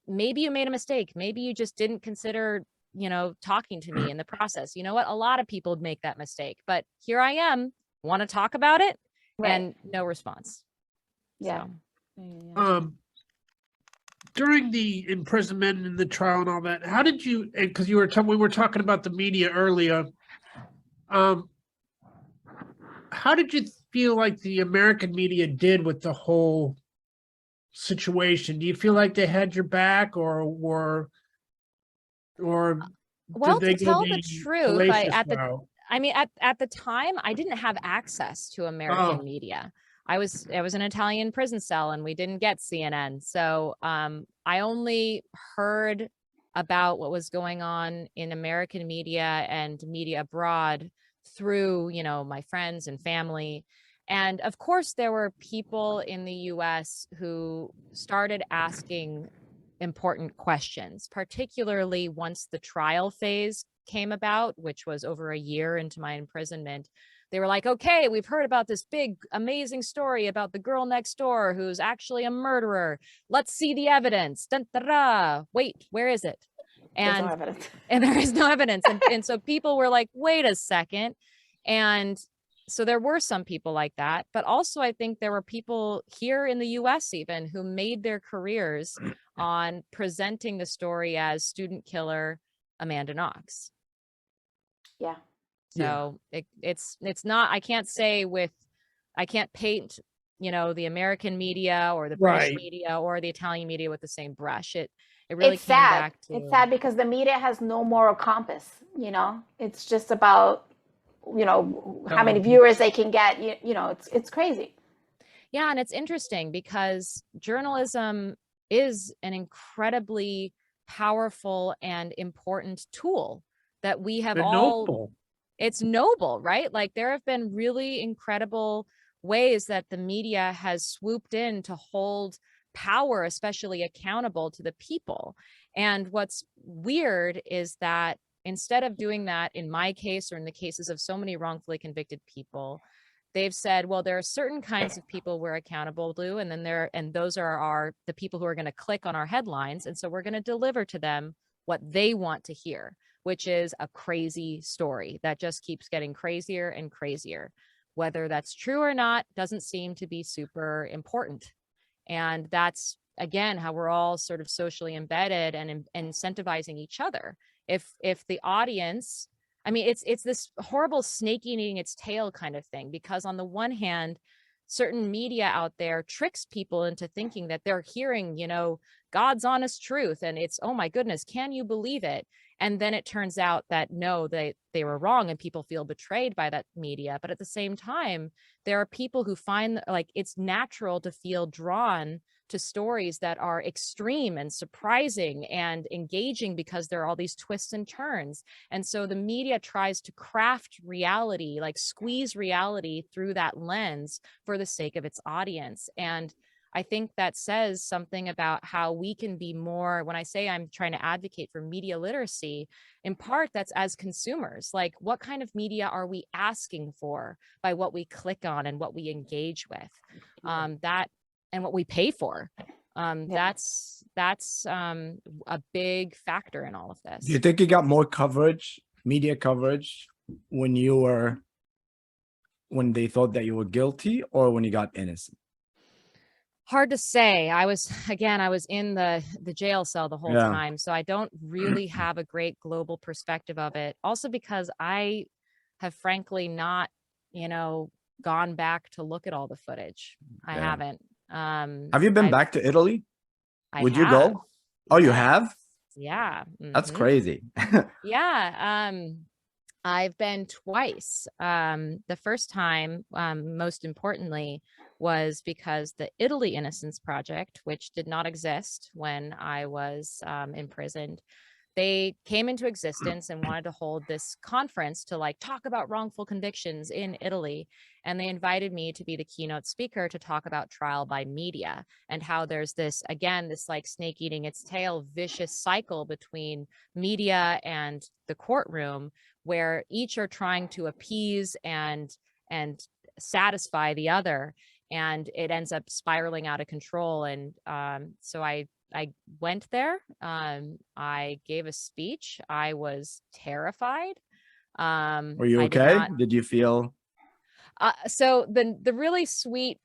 maybe you made a mistake. Maybe you just didn't consider, you know, talking to me in the process. You know what? A lot of people make that mistake, but here I am, want to talk about it, and no response. During the imprisonment and the trial and all that, how did you, because we were talking about the media earlier, how did you feel like the American media did with the whole situation? Do you feel like they had your back, or well, did they to tell the truth, at the time, I didn't have access to American media. I was in an Italian prison cell, and we didn't get CNN. So I only heard about what was going on in American media and media abroad through, you know, my friends and family. And of course, there were people in the US who started asking important questions, particularly once the trial phase came about, which was over a year into my imprisonment. They were like, okay, we've heard about this big, amazing story about the girl next door who's actually a murderer. Let's see the evidence. Dun, da, da. Wait, where is it? And, no evidence. And there is no evidence. And so people were like, wait a second. And so there were some people like that. But also, I think there were people here in the US even who made their careers on presenting the story as student killer Amanda Knox. Yeah. So it's not, I can't paint, you know, the American media or the British media or the Italian media with the same brush. It really came back to. It's sad because the media has no moral compass, you know. It's just about, you know, how many viewers they can get, you know, it's crazy. Yeah, and it's interesting because journalism is an incredibly powerful and important tool that we have all. It's noble, right? Like there have been really incredible ways that the media has swooped in to hold power, especially accountable to the people. And what's weird is that instead of doing that in my case or in the cases of so many wrongfully convicted people, they've said, well, there are certain kinds of people we're accountable to, and then those are the people who are going to click on our headlines, and so we're going to deliver to them what they want to hear, which is a crazy story that just keeps getting crazier and crazier. whether that's true or not doesn't seem to be super important. And that's, again, how we're all sort of socially embedded and incentivizing each other. If the audience, I mean, it's this horrible snake eating its tail kind of thing, because on the one hand, certain media out there tricks people into thinking that they're hearing, you know, God's honest truth. And it's, oh my goodness, can you believe it? And then it turns out that no, they were wrong, and people feel betrayed by that media. But at the same time, there are people who find like it's natural to feel drawn to stories that are extreme and surprising and engaging because there are all these twists and turns. And so the media tries to craft reality, like squeeze reality through that lens for the sake of its audience. And I think that says something about how we can be more, when I say I'm trying to advocate for media literacy, in part that's as consumers, like what kind of media are we asking for by what we click on and what we engage with, that and what we pay for. That's a big factor in all of this. Do you think you got more coverage, media coverage, when they thought that you were guilty, or when you got innocent? Hard to say. I was in the jail cell the whole time, so I don't really have a great global perspective of it. Also because I have frankly not, you know, gone back to look at all the footage. I haven't. Have you been back to Italy? Would you go? Oh, you have? Yeah. That's crazy. Yeah. I've been twice. The first time, most importantly, was because the Italy Innocence Project, which did not exist when I was imprisoned, they came into existence and wanted to hold this conference to like talk about wrongful convictions in Italy. And they invited me to be the keynote speaker to talk about trial by media and how there's this, again, this like snake eating its tail vicious cycle between media and the courtroom, where each are trying to appease and satisfy the other. And it ends up spiraling out of control. And so I went there. I gave a speech. I was terrified. Were you okay? Did you feel? So the really sweet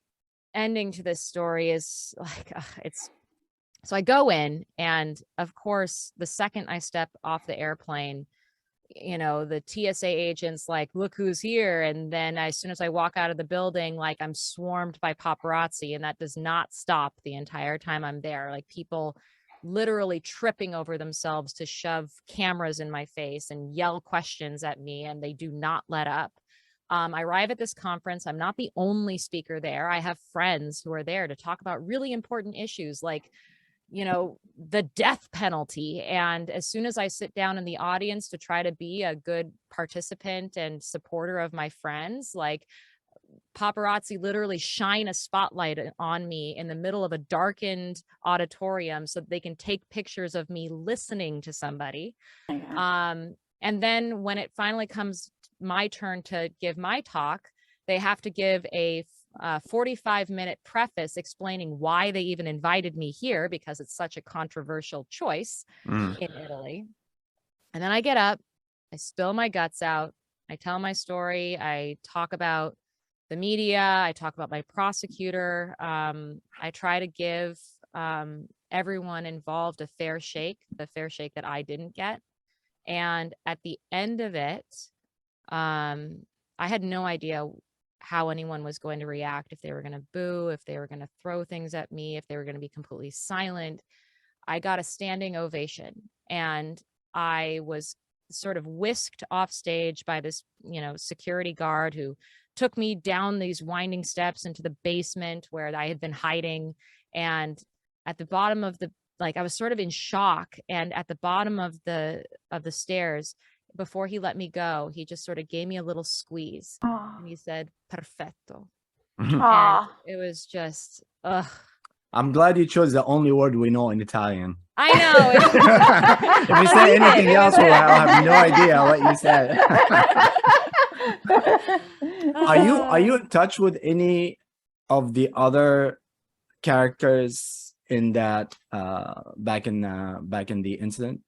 ending to this story is like, so I go in, and of course, the second I step off the airplane, you know, the TSA agents like, look who's here. And then as soon as I walk out of the building, like I'm swarmed by paparazzi, and that does not stop the entire time I'm there. Like people literally tripping over themselves to shove cameras in my face and yell questions at me, and they do not let up. I arrive at this conference. I'm not the only speaker there. I have friends who are there to talk about really important issues like, you know, the death penalty. And as soon as I sit down in the audience to try to be a good participant and supporter of my friends, like paparazzi literally shine a spotlight on me in the middle of a darkened auditorium so that they can take pictures of me listening to somebody. And then when it finally comes my turn to give my talk, they have to give a 45-minute preface explaining why they even invited me here, because it's such a controversial choice in Italy. And then I get up, I spill my guts out, I tell my story, I talk about the media, I talk about my prosecutor. I try to give everyone involved a fair shake, the fair shake that I didn't get. And at the end of it, I had no idea how anyone was going to react, if they were going to boo, if they were going to throw things at me, if they were going to be completely silent. I got a standing ovation, and I was sort of whisked off stage by this, you know, security guard who took me down these winding steps into the basement where I had been hiding. And at the bottom of the, like, I was sort of in shock. And at the bottom of the stairs, before he let me go, he just sort of gave me a little squeeze. And he said, perfetto. And it was just, ugh. I'm glad you chose the only word we know in Italian. I know. If you say anything else, well, I'll have no idea what you said. Are you in touch with any of the other characters in that back in the incident?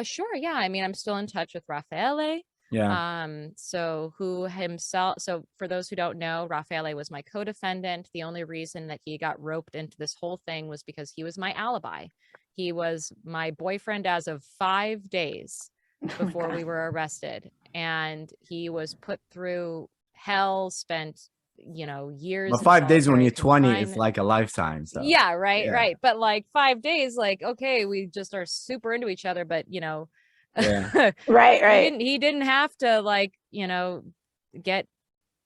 Sure, yeah. I mean, I'm still in touch with Raffaele. Yeah. So who himself, so for those who don't know, Raffaele was my co-defendant. The only reason that he got roped into this whole thing was because he was my alibi. He was my boyfriend as of 5 days before we were arrested. And he was put through hell, spent, years. But in 5 days when solitary you're 20 is confinement. like a lifetime. So Yeah, right, yeah. right. But like 5 days, like, okay, we just are super into each other, but Yeah. Right. he didn't have to like, get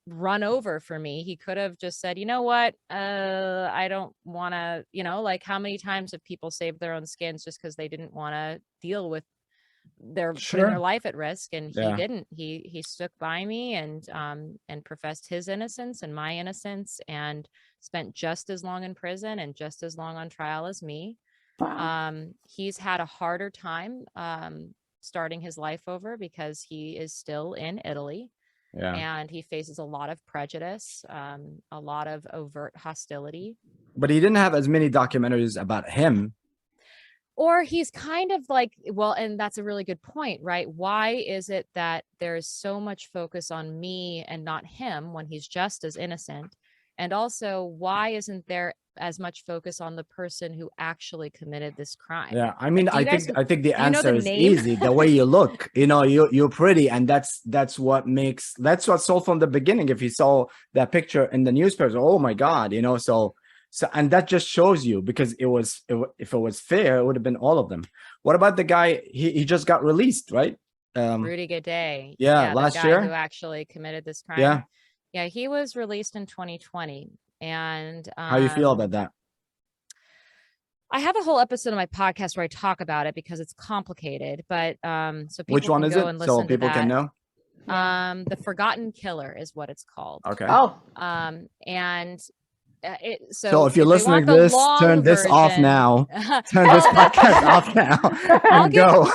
run over for me. He could have just said, you know what, I don't want to, like how many times have people saved their own skins just because they didn't want to deal with putting their life at risk, and he Yeah. didn't. He stuck by me and professed his innocence and my innocence, and spent just as long in prison and just as long on trial as me. Wow. He's had a harder time starting his life over because he is still in Italy. Yeah. And he faces a lot of prejudice, a lot of overt hostility. But he didn't have as many documentaries about him. Or he's kind of like, well, and that's a really good point, right? Why is it that there's so much focus on me and not him when he's just as innocent? And also, why isn't there as much focus on the person who actually committed this crime? Yeah, I mean, Like, I think the answer is name? easy. The way you look, you're pretty, and that's what sold from the beginning. If you saw that picture in the newspaper, oh my God, so and that just shows you, because if it was fair, it would have been all of them. What about the guy? He just got released, right? Rudy Gay. Yeah, last the guy year, who actually committed this crime. Yeah. Yeah, he was released in 2020. And How you feel about that? I have a whole episode of my podcast where I talk about it because it's complicated, but so people Which one can is go it? and listen So people to can that. know. The Forgotten Killer is what it's called. Okay. Oh, And So if you're they listening want to the this, long turn this off version. now. Turn this podcast off now and go.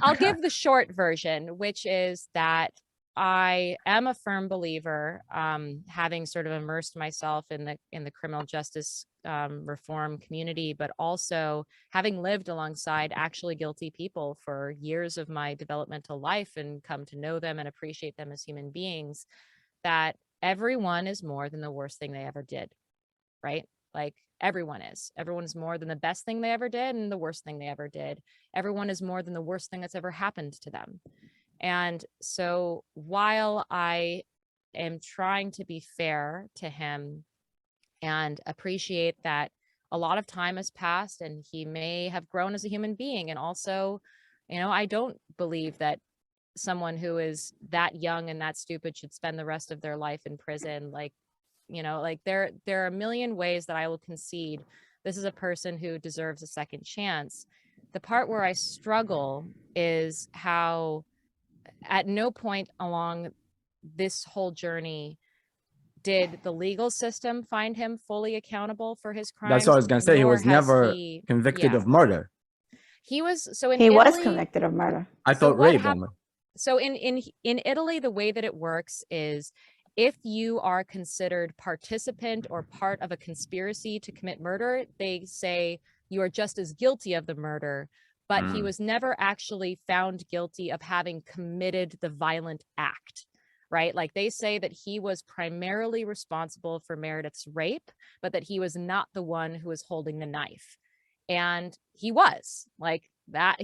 I'll give the short version, which is that I am a firm believer, having sort of immersed myself in the criminal justice reform community, but also having lived alongside actually guilty people for years of my developmental life and come to know them and appreciate them as human beings, that everyone is more than the worst thing they ever did, right? Like everyone is more than the best thing they ever did and the worst thing they ever did. Everyone is more than the worst thing that's ever happened to them. And so while I am trying to be fair to him and appreciate that a lot of time has passed and he may have grown as a human being, and also, I don't believe that someone who is that young and that stupid should spend the rest of their life in prison. Like, there are a million ways that I will concede this is a person who deserves a second chance. The part where I struggle is how at no point along this whole journey did the legal system find him fully accountable for his crimes. That's what I was going to say. He nor was has never he- convicted yeah. of murder. He was so in he was Italy- convicted of murder. I So thought what rape hap- only. So in Italy, the way that it works is if you are considered participant or part of a conspiracy to commit murder, they say you are just as guilty of the murder, but he was never actually found guilty of having committed the violent act, right? Like they say that he was primarily responsible for Meredith's rape, but that he was not the one who was holding the knife. And he was like that.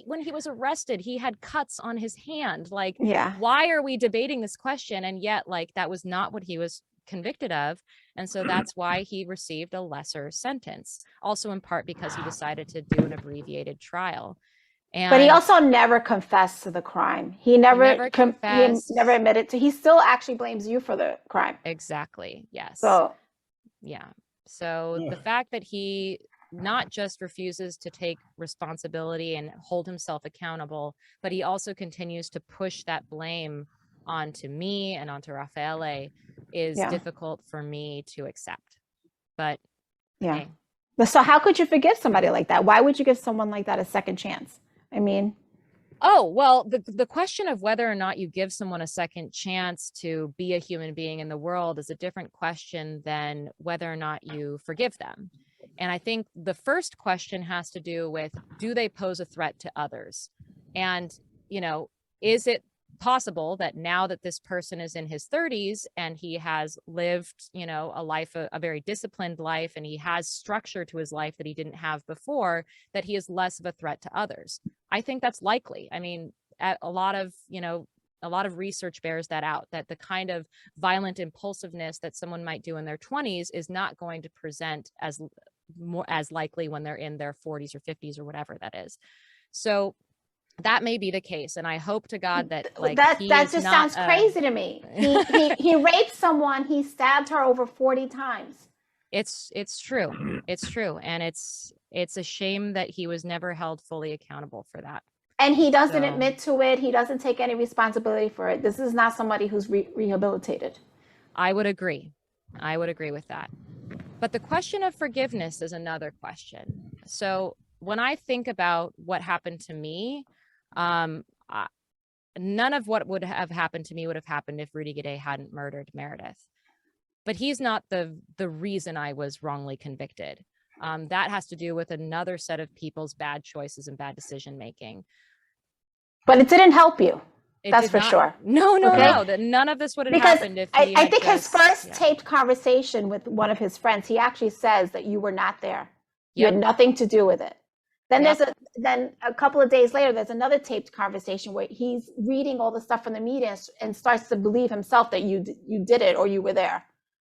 When he was arrested, he had cuts on his hand. Like, Yeah. why are we debating this question? And yet, like, that was not what he was convicted of. And so that's why he received a lesser sentence, also in part because he decided to do an abbreviated trial. And But he also never confessed to the crime. He never confessed. He never admitted to. He still actually blames you for the crime. Exactly. Yes. So yeah. So the fact that he not just refuses to take responsibility and hold himself accountable, but he also continues to push that blame onto me and onto Raffaele is difficult for me to accept. But yeah. hey. But so how could you forgive somebody like that? Why would you give someone like that a second chance? I mean, oh, well, the question of whether or not you give someone a second chance to be a human being in the world is a different question than whether or not you forgive them. And I think the first question has to do with, do they pose a threat to others? And, is it possible that now that this person is in his 30s and he has lived, you know, a life, a very disciplined life, and he has structure to his life that he didn't have before, that he is less of a threat to others. I think that's likely. I mean, a lot of research bears that out, that the kind of violent impulsiveness that someone might do in their 20s is not going to present as likely when they're in their 40s or 50s or whatever that is. So that may be the case, and I hope to God that that just sounds crazy to me. He raped someone. He stabbed her over 40 times. It's true. It's true, and it's a shame that he was never held fully accountable for that. And he doesn't admit to it. He doesn't take any responsibility for it. This is not somebody who's rehabilitated. I would agree. I would agree with that. But the question of forgiveness is another question. So when I think about what happened to me, none of what would have happened to me would have happened if Rudy Gay hadn't murdered Meredith. But he's not the reason I was wrongly convicted. That has to do with another set of people's bad choices and bad decision making. But it didn't help you. That's for sure. No. That none of this would have happened if he I think his first taped conversation with one of his friends, he actually says that you were not there. You had nothing to do with it. Then then a couple of days later, there's another taped conversation where he's reading all the stuff from the media and starts to believe himself that you did it or you were there.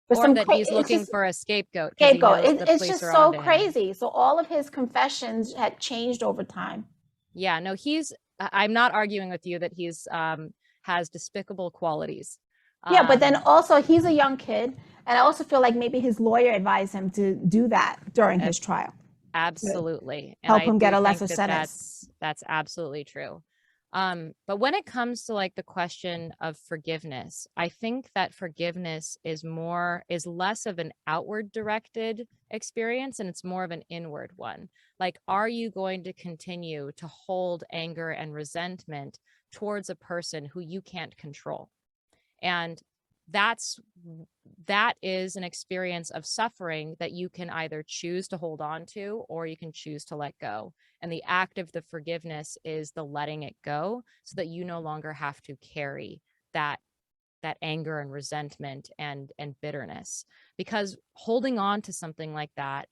Or that he's looking for a scapegoat. It's just so crazy. So all of his confessions had changed over time. Yeah, no, I'm not arguing with you that he's has despicable qualities. Yeah, but then also he's a young kid. And I also feel like maybe his lawyer advised him to do that during his trial. Absolutely. Help him get a lesser sentence. That's absolutely true. But when it comes to like the question of forgiveness, I think that forgiveness is less of an outward directed experience, and it's more of an inward one. Like, are you going to continue to hold anger and resentment towards a person who you can't control? And that is an experience of suffering that you can either choose to hold on to or you can choose to let go. And the act of the forgiveness is the letting it go so that you no longer have to carry that anger and resentment and bitterness. Because holding on to something like that,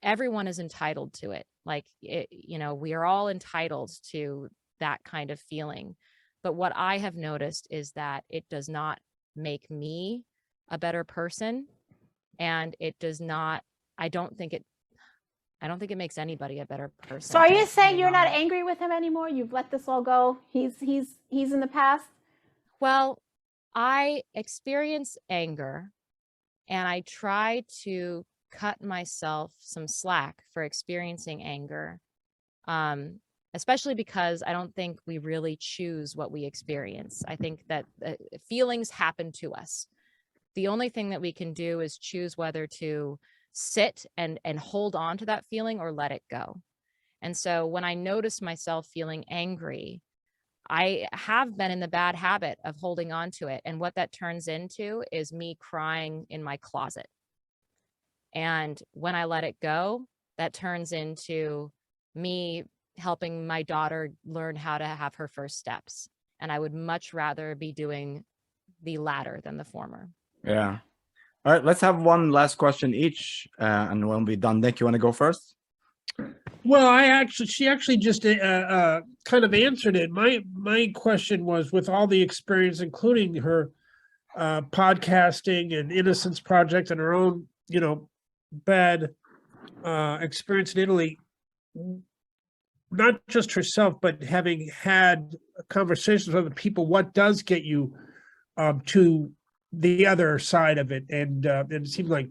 everyone is entitled to it. Like, we are all entitled to that kind of feeling. But what I have noticed is that it does not make me a better person, and it does not, I don't think it makes anybody a better person. So are you saying you're not angry with him anymore? You've let this all go? He's in the past? Well, I experience anger, and I try to cut myself some slack for experiencing anger, especially because I don't think we really choose what we experience. I think that feelings happen to us. The only thing that we can do is choose whether to sit and hold on to that feeling or let it go. And so when I notice myself feeling angry, I have been in the bad habit of holding on to it. And what that turns into is me crying in my closet. And when I let it go, that turns into me helping my daughter learn how to have her first steps. And I would much rather be doing the latter than the former. Yeah. All right, let's have one last question each, and when we're done, Nick, you want to go first? Well, she actually just kind of answered it. My question was, with all the experience, including her podcasting and Innocence Project and her own, bad experience in Italy, not just herself, but having had conversations with other people, what does get you to the other side of it? And it seemed like,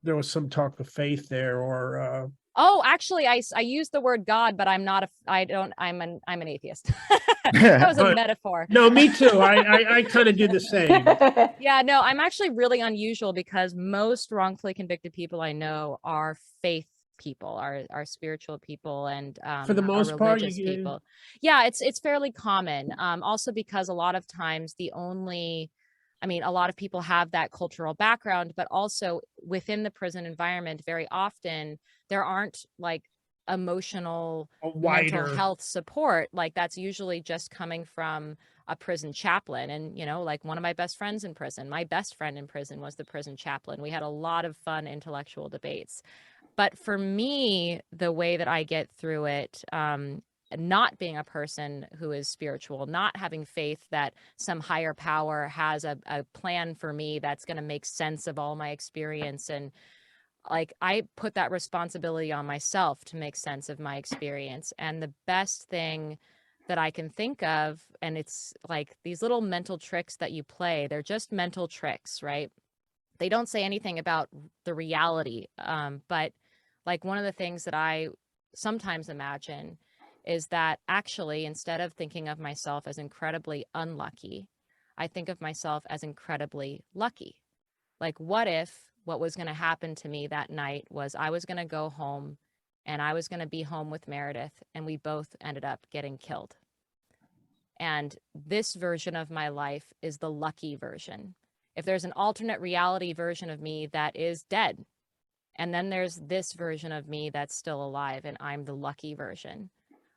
there was some talk of faith there, or oh, actually, I use the word God, but I'm an atheist. That was a metaphor. No, me too. I kind of do the same. Yeah, no, I'm actually really unusual because most wrongfully convicted people I know are faith people, are spiritual people, and for the most part, people. Yeah, it's fairly common. Also because a lot of times a lot of people have that cultural background, but also within the prison environment, very often there aren't like emotional A mental wider. health support, like that's usually just coming from a prison chaplain. And, you know, like one of my best friends in prison, my best friend in prison was the prison chaplain. We had a lot of fun intellectual debates. But for me, the way that I get through it, not being a person who is spiritual, not having faith that some higher power has a plan for me that's going to make sense of all my experience, and like I put that responsibility on myself to make sense of my experience. And the best thing that I can think of, and it's like these little mental tricks that you play, they're just mental tricks, right? They don't say anything about the reality. But like one of the things that I sometimes imagine is that actually, instead of thinking of myself as incredibly unlucky, I think of myself as incredibly lucky. Like, what if what was going to happen to me that night was I was going to go home and I was going to be home with Meredith, and we both ended up getting killed. And this version of my life is the lucky version. If there's an alternate reality version of me that is dead, and then there's this version of me that's still alive, and I'm the lucky version.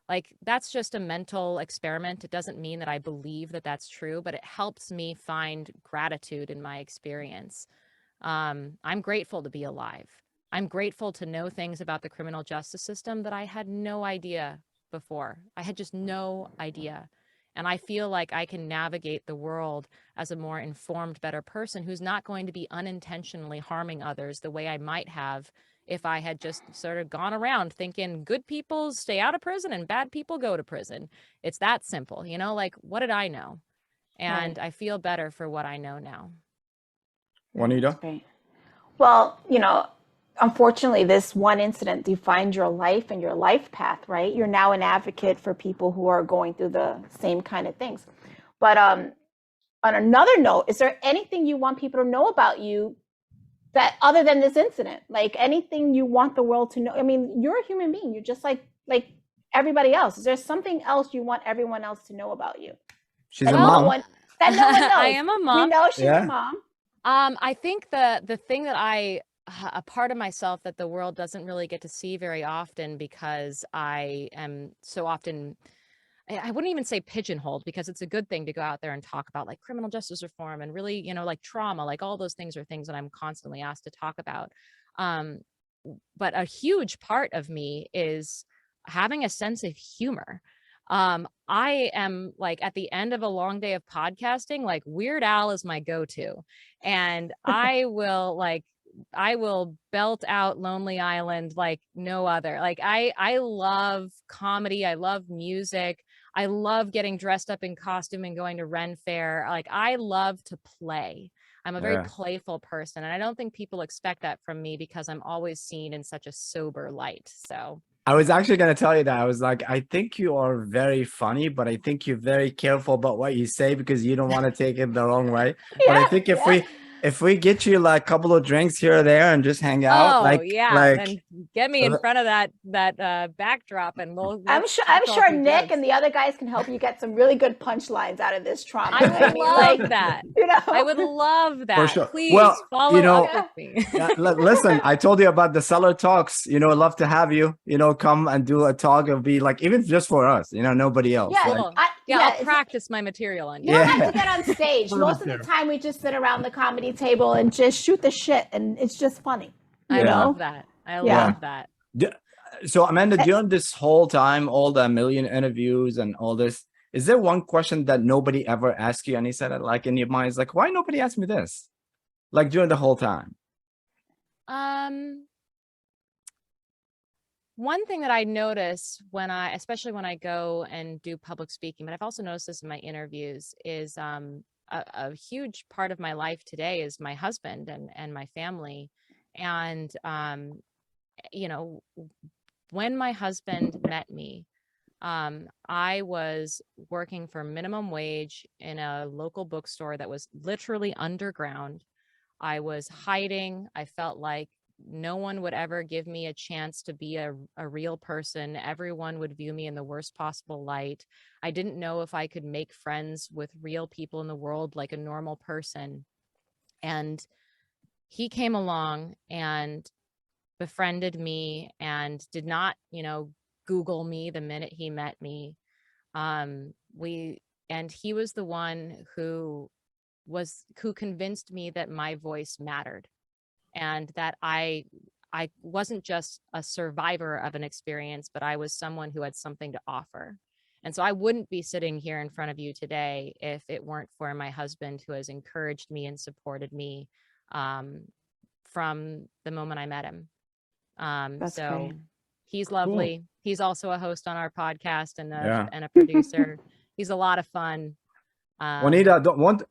Like, that's just a mental experiment. It doesn't mean that I believe that that's true, but it helps me find gratitude in my experience. I'm grateful to be alive. I'm grateful to know things about the criminal justice system that I had no idea before. I had just no idea. And I feel like I can navigate the world as a more informed, better person who's not going to be unintentionally harming others the way I might have if I had just sort of gone around thinking good people stay out of prison and bad people go to prison. It's that simple, you know, like, what did I know? And I feel better for what I know now. Juanita? Great. Well, you know, unfortunately, this one incident defined your life and your life path, right? You're now an advocate for people who are going through the same kind of things. But on another note, is there anything you want people to know about you that other than this incident? Like anything you want the world to know? I mean, you're a human being. You're just like everybody else. Is there something else you want everyone else to know about you? She's a mom. That no one knows. I am a mom. We know she's Yeah. a mom. I think the thing that a part of myself that the world doesn't really get to see very often, because I am so often, I wouldn't even say pigeonholed, because it's a good thing to go out there and talk about like criminal justice reform and really, you know, like trauma, like all those things are things that I'm constantly asked to talk about. But a huge part of me is having a sense of humor. I am like at the end of a long day of podcasting, like Weird Al is my go-to. And I will belt out Lonely Island like no other. Like I love comedy. I love music. I love getting dressed up in costume and going to Ren Fair. Like I love to play. I'm a very playful person. And I don't think people expect that from me because I'm always seen in such a sober light. So I was actually going to tell you that. I was like, I think you are very funny, but I think you're very careful about what you say because you don't want to take it the wrong way. But I think if we get you like a couple of drinks here or there and just hang out, then get me in front of that backdrop, and I'm sure Nick and the other guys can help you get some really good punchlines out of this trauma. I would love that. You know, I would love that. For sure. Please follow up with me. Listen, I told you about the Cellar talks. You know, I'd love to have you. You know, come and do a talk. It'll be like even just for us. You know, nobody else. Yeah, like, I'll practice my material on you. You don't have to get on stage. Most of the time, we just sit around the comedy table and just shoot the shit, and it's just funny. I love that. I love that. So Amanda, during this whole time, all the million interviews and all this, is there one question that nobody ever asked you? And he said it like in your mind, is like, why nobody asked me this? Like during the whole time. One thing that I notice especially when I go and do public speaking, but I've also noticed this in my interviews, is a huge part of my life today is my husband and my family. And, you know, when my husband met me, I was working for minimum wage in a local bookstore that was literally underground. I was hiding. I felt like no one would ever give me a chance to be a real person. Everyone would view me in the worst possible light. I didn't know if I could make friends with real people in the world like a normal person. And he came along and befriended me and did not, Google me the minute he met me. And he was the one who convinced me that my voice mattered, and that I wasn't just a survivor of an experience, but I was someone who had something to offer. And so I wouldn't be sitting here in front of you today if it weren't for my husband, who has encouraged me and supported me from the moment I met him. That's So great. he's lovely. Cool. He's also a host on our podcast and a producer. He's a lot of fun. Juanita,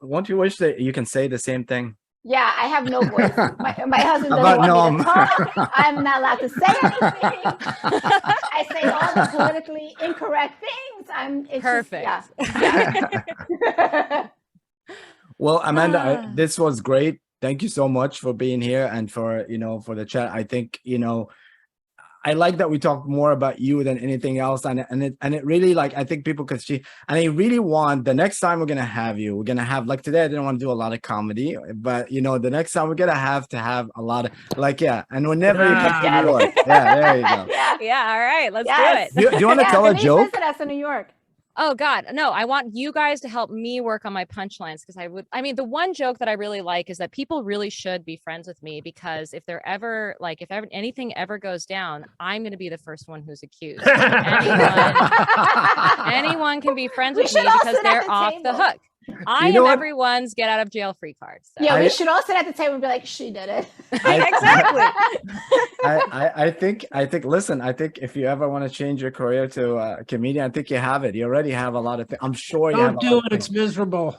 won't you wish that you can say the same thing? Yeah, I have no voice. My husband doesn't want me to talk. I'm not allowed to say anything. I say all the politically incorrect things. It's perfect. Just, yeah. Well, Amanda, this was great. Thank you so much for being here and for the chat. I think I like that we talk more about you than anything else, and it really, like, I think people could see, and I really want the next time we're gonna have you, we're gonna have, like, today I didn't want to do a lot of comedy, but the next time we're gonna have to have a lot of, like, and whenever you come to New York, there you go. Yeah, all right, let's do it. Do you want to tell a joke? Visit us in New York. Oh God, no, I want you guys to help me work on my punchlines, because the one joke that I really like is that people really should be friends with me, because if anything ever goes down, I'm going to be the first one who's accused. Anyone can be friends with me because they're off the hook. I am everyone's get out of jail free card. So. Yeah, we should all sit at the table and be like, she did it. Exactly. I think, listen, I think if you ever want to change your career to a comedian, I think you have it. You already have a lot of things. I'm sure you have. Don't do it. It's miserable.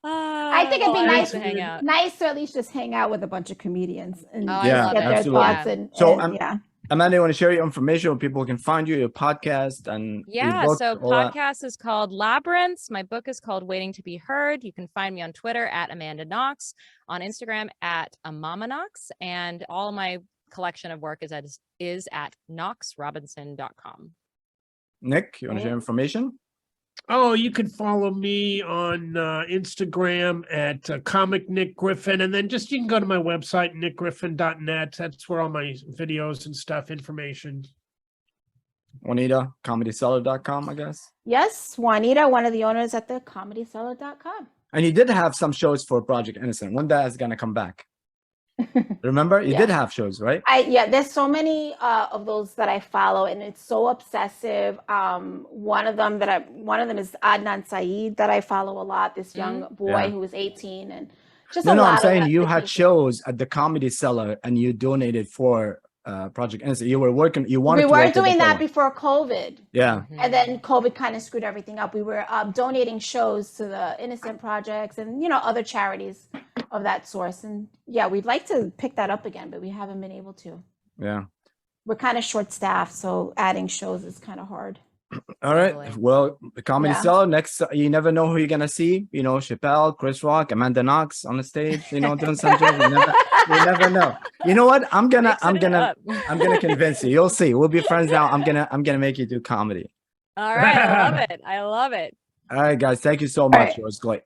I think it'd be nice to hang out. Nice to at least just hang out with a bunch of comedians and get their thoughts. Amanda, you want to share your information where people can find you, your podcast and so podcast is called Labyrinths. My book is called Waiting to Be Heard. You can find me on Twitter at Amanda Knox, on Instagram at Amama Knox, and all my collection of work is at knoxrobinson.com. Nick, you want to share information? Oh, you can follow me on Instagram at Comic Nick Griffin, and then you can go to my website, nickgriffin.net. That's where all my videos and stuff, information. Juanita, comedycellar.com, I guess. Yes, Juanita, one of the owners at the comedycellar.com. And you did have some shows for Project Innocent. When that is gonna come back? Remember, you did have shows, right? There's so many of those that I follow, and it's so obsessive. One of them is Adnan Saeed that I follow a lot. This young boy who was 18, and just I'm saying you had shows at the Comedy Cellar, and you donated for Project Innocent. You were working. We were doing that before COVID. Yeah, and then COVID kind of screwed everything up. We were donating shows to the Innocent Projects and other charities of that source. And we'd like to pick that up again, but we haven't been able to. Yeah, we're kind of short staffed, so adding shows is kind of hard. All right. Well, the Comedy Cellar next. You never know who you're gonna see. Chappelle, Chris Rock, Amanda Knox on the stage. Doing some jokes. You never know. You know what? I'm gonna convince you. You'll see. We'll be friends now. I'm gonna make you do comedy. All right. I love it. All right, guys. Thank you so much. It was great.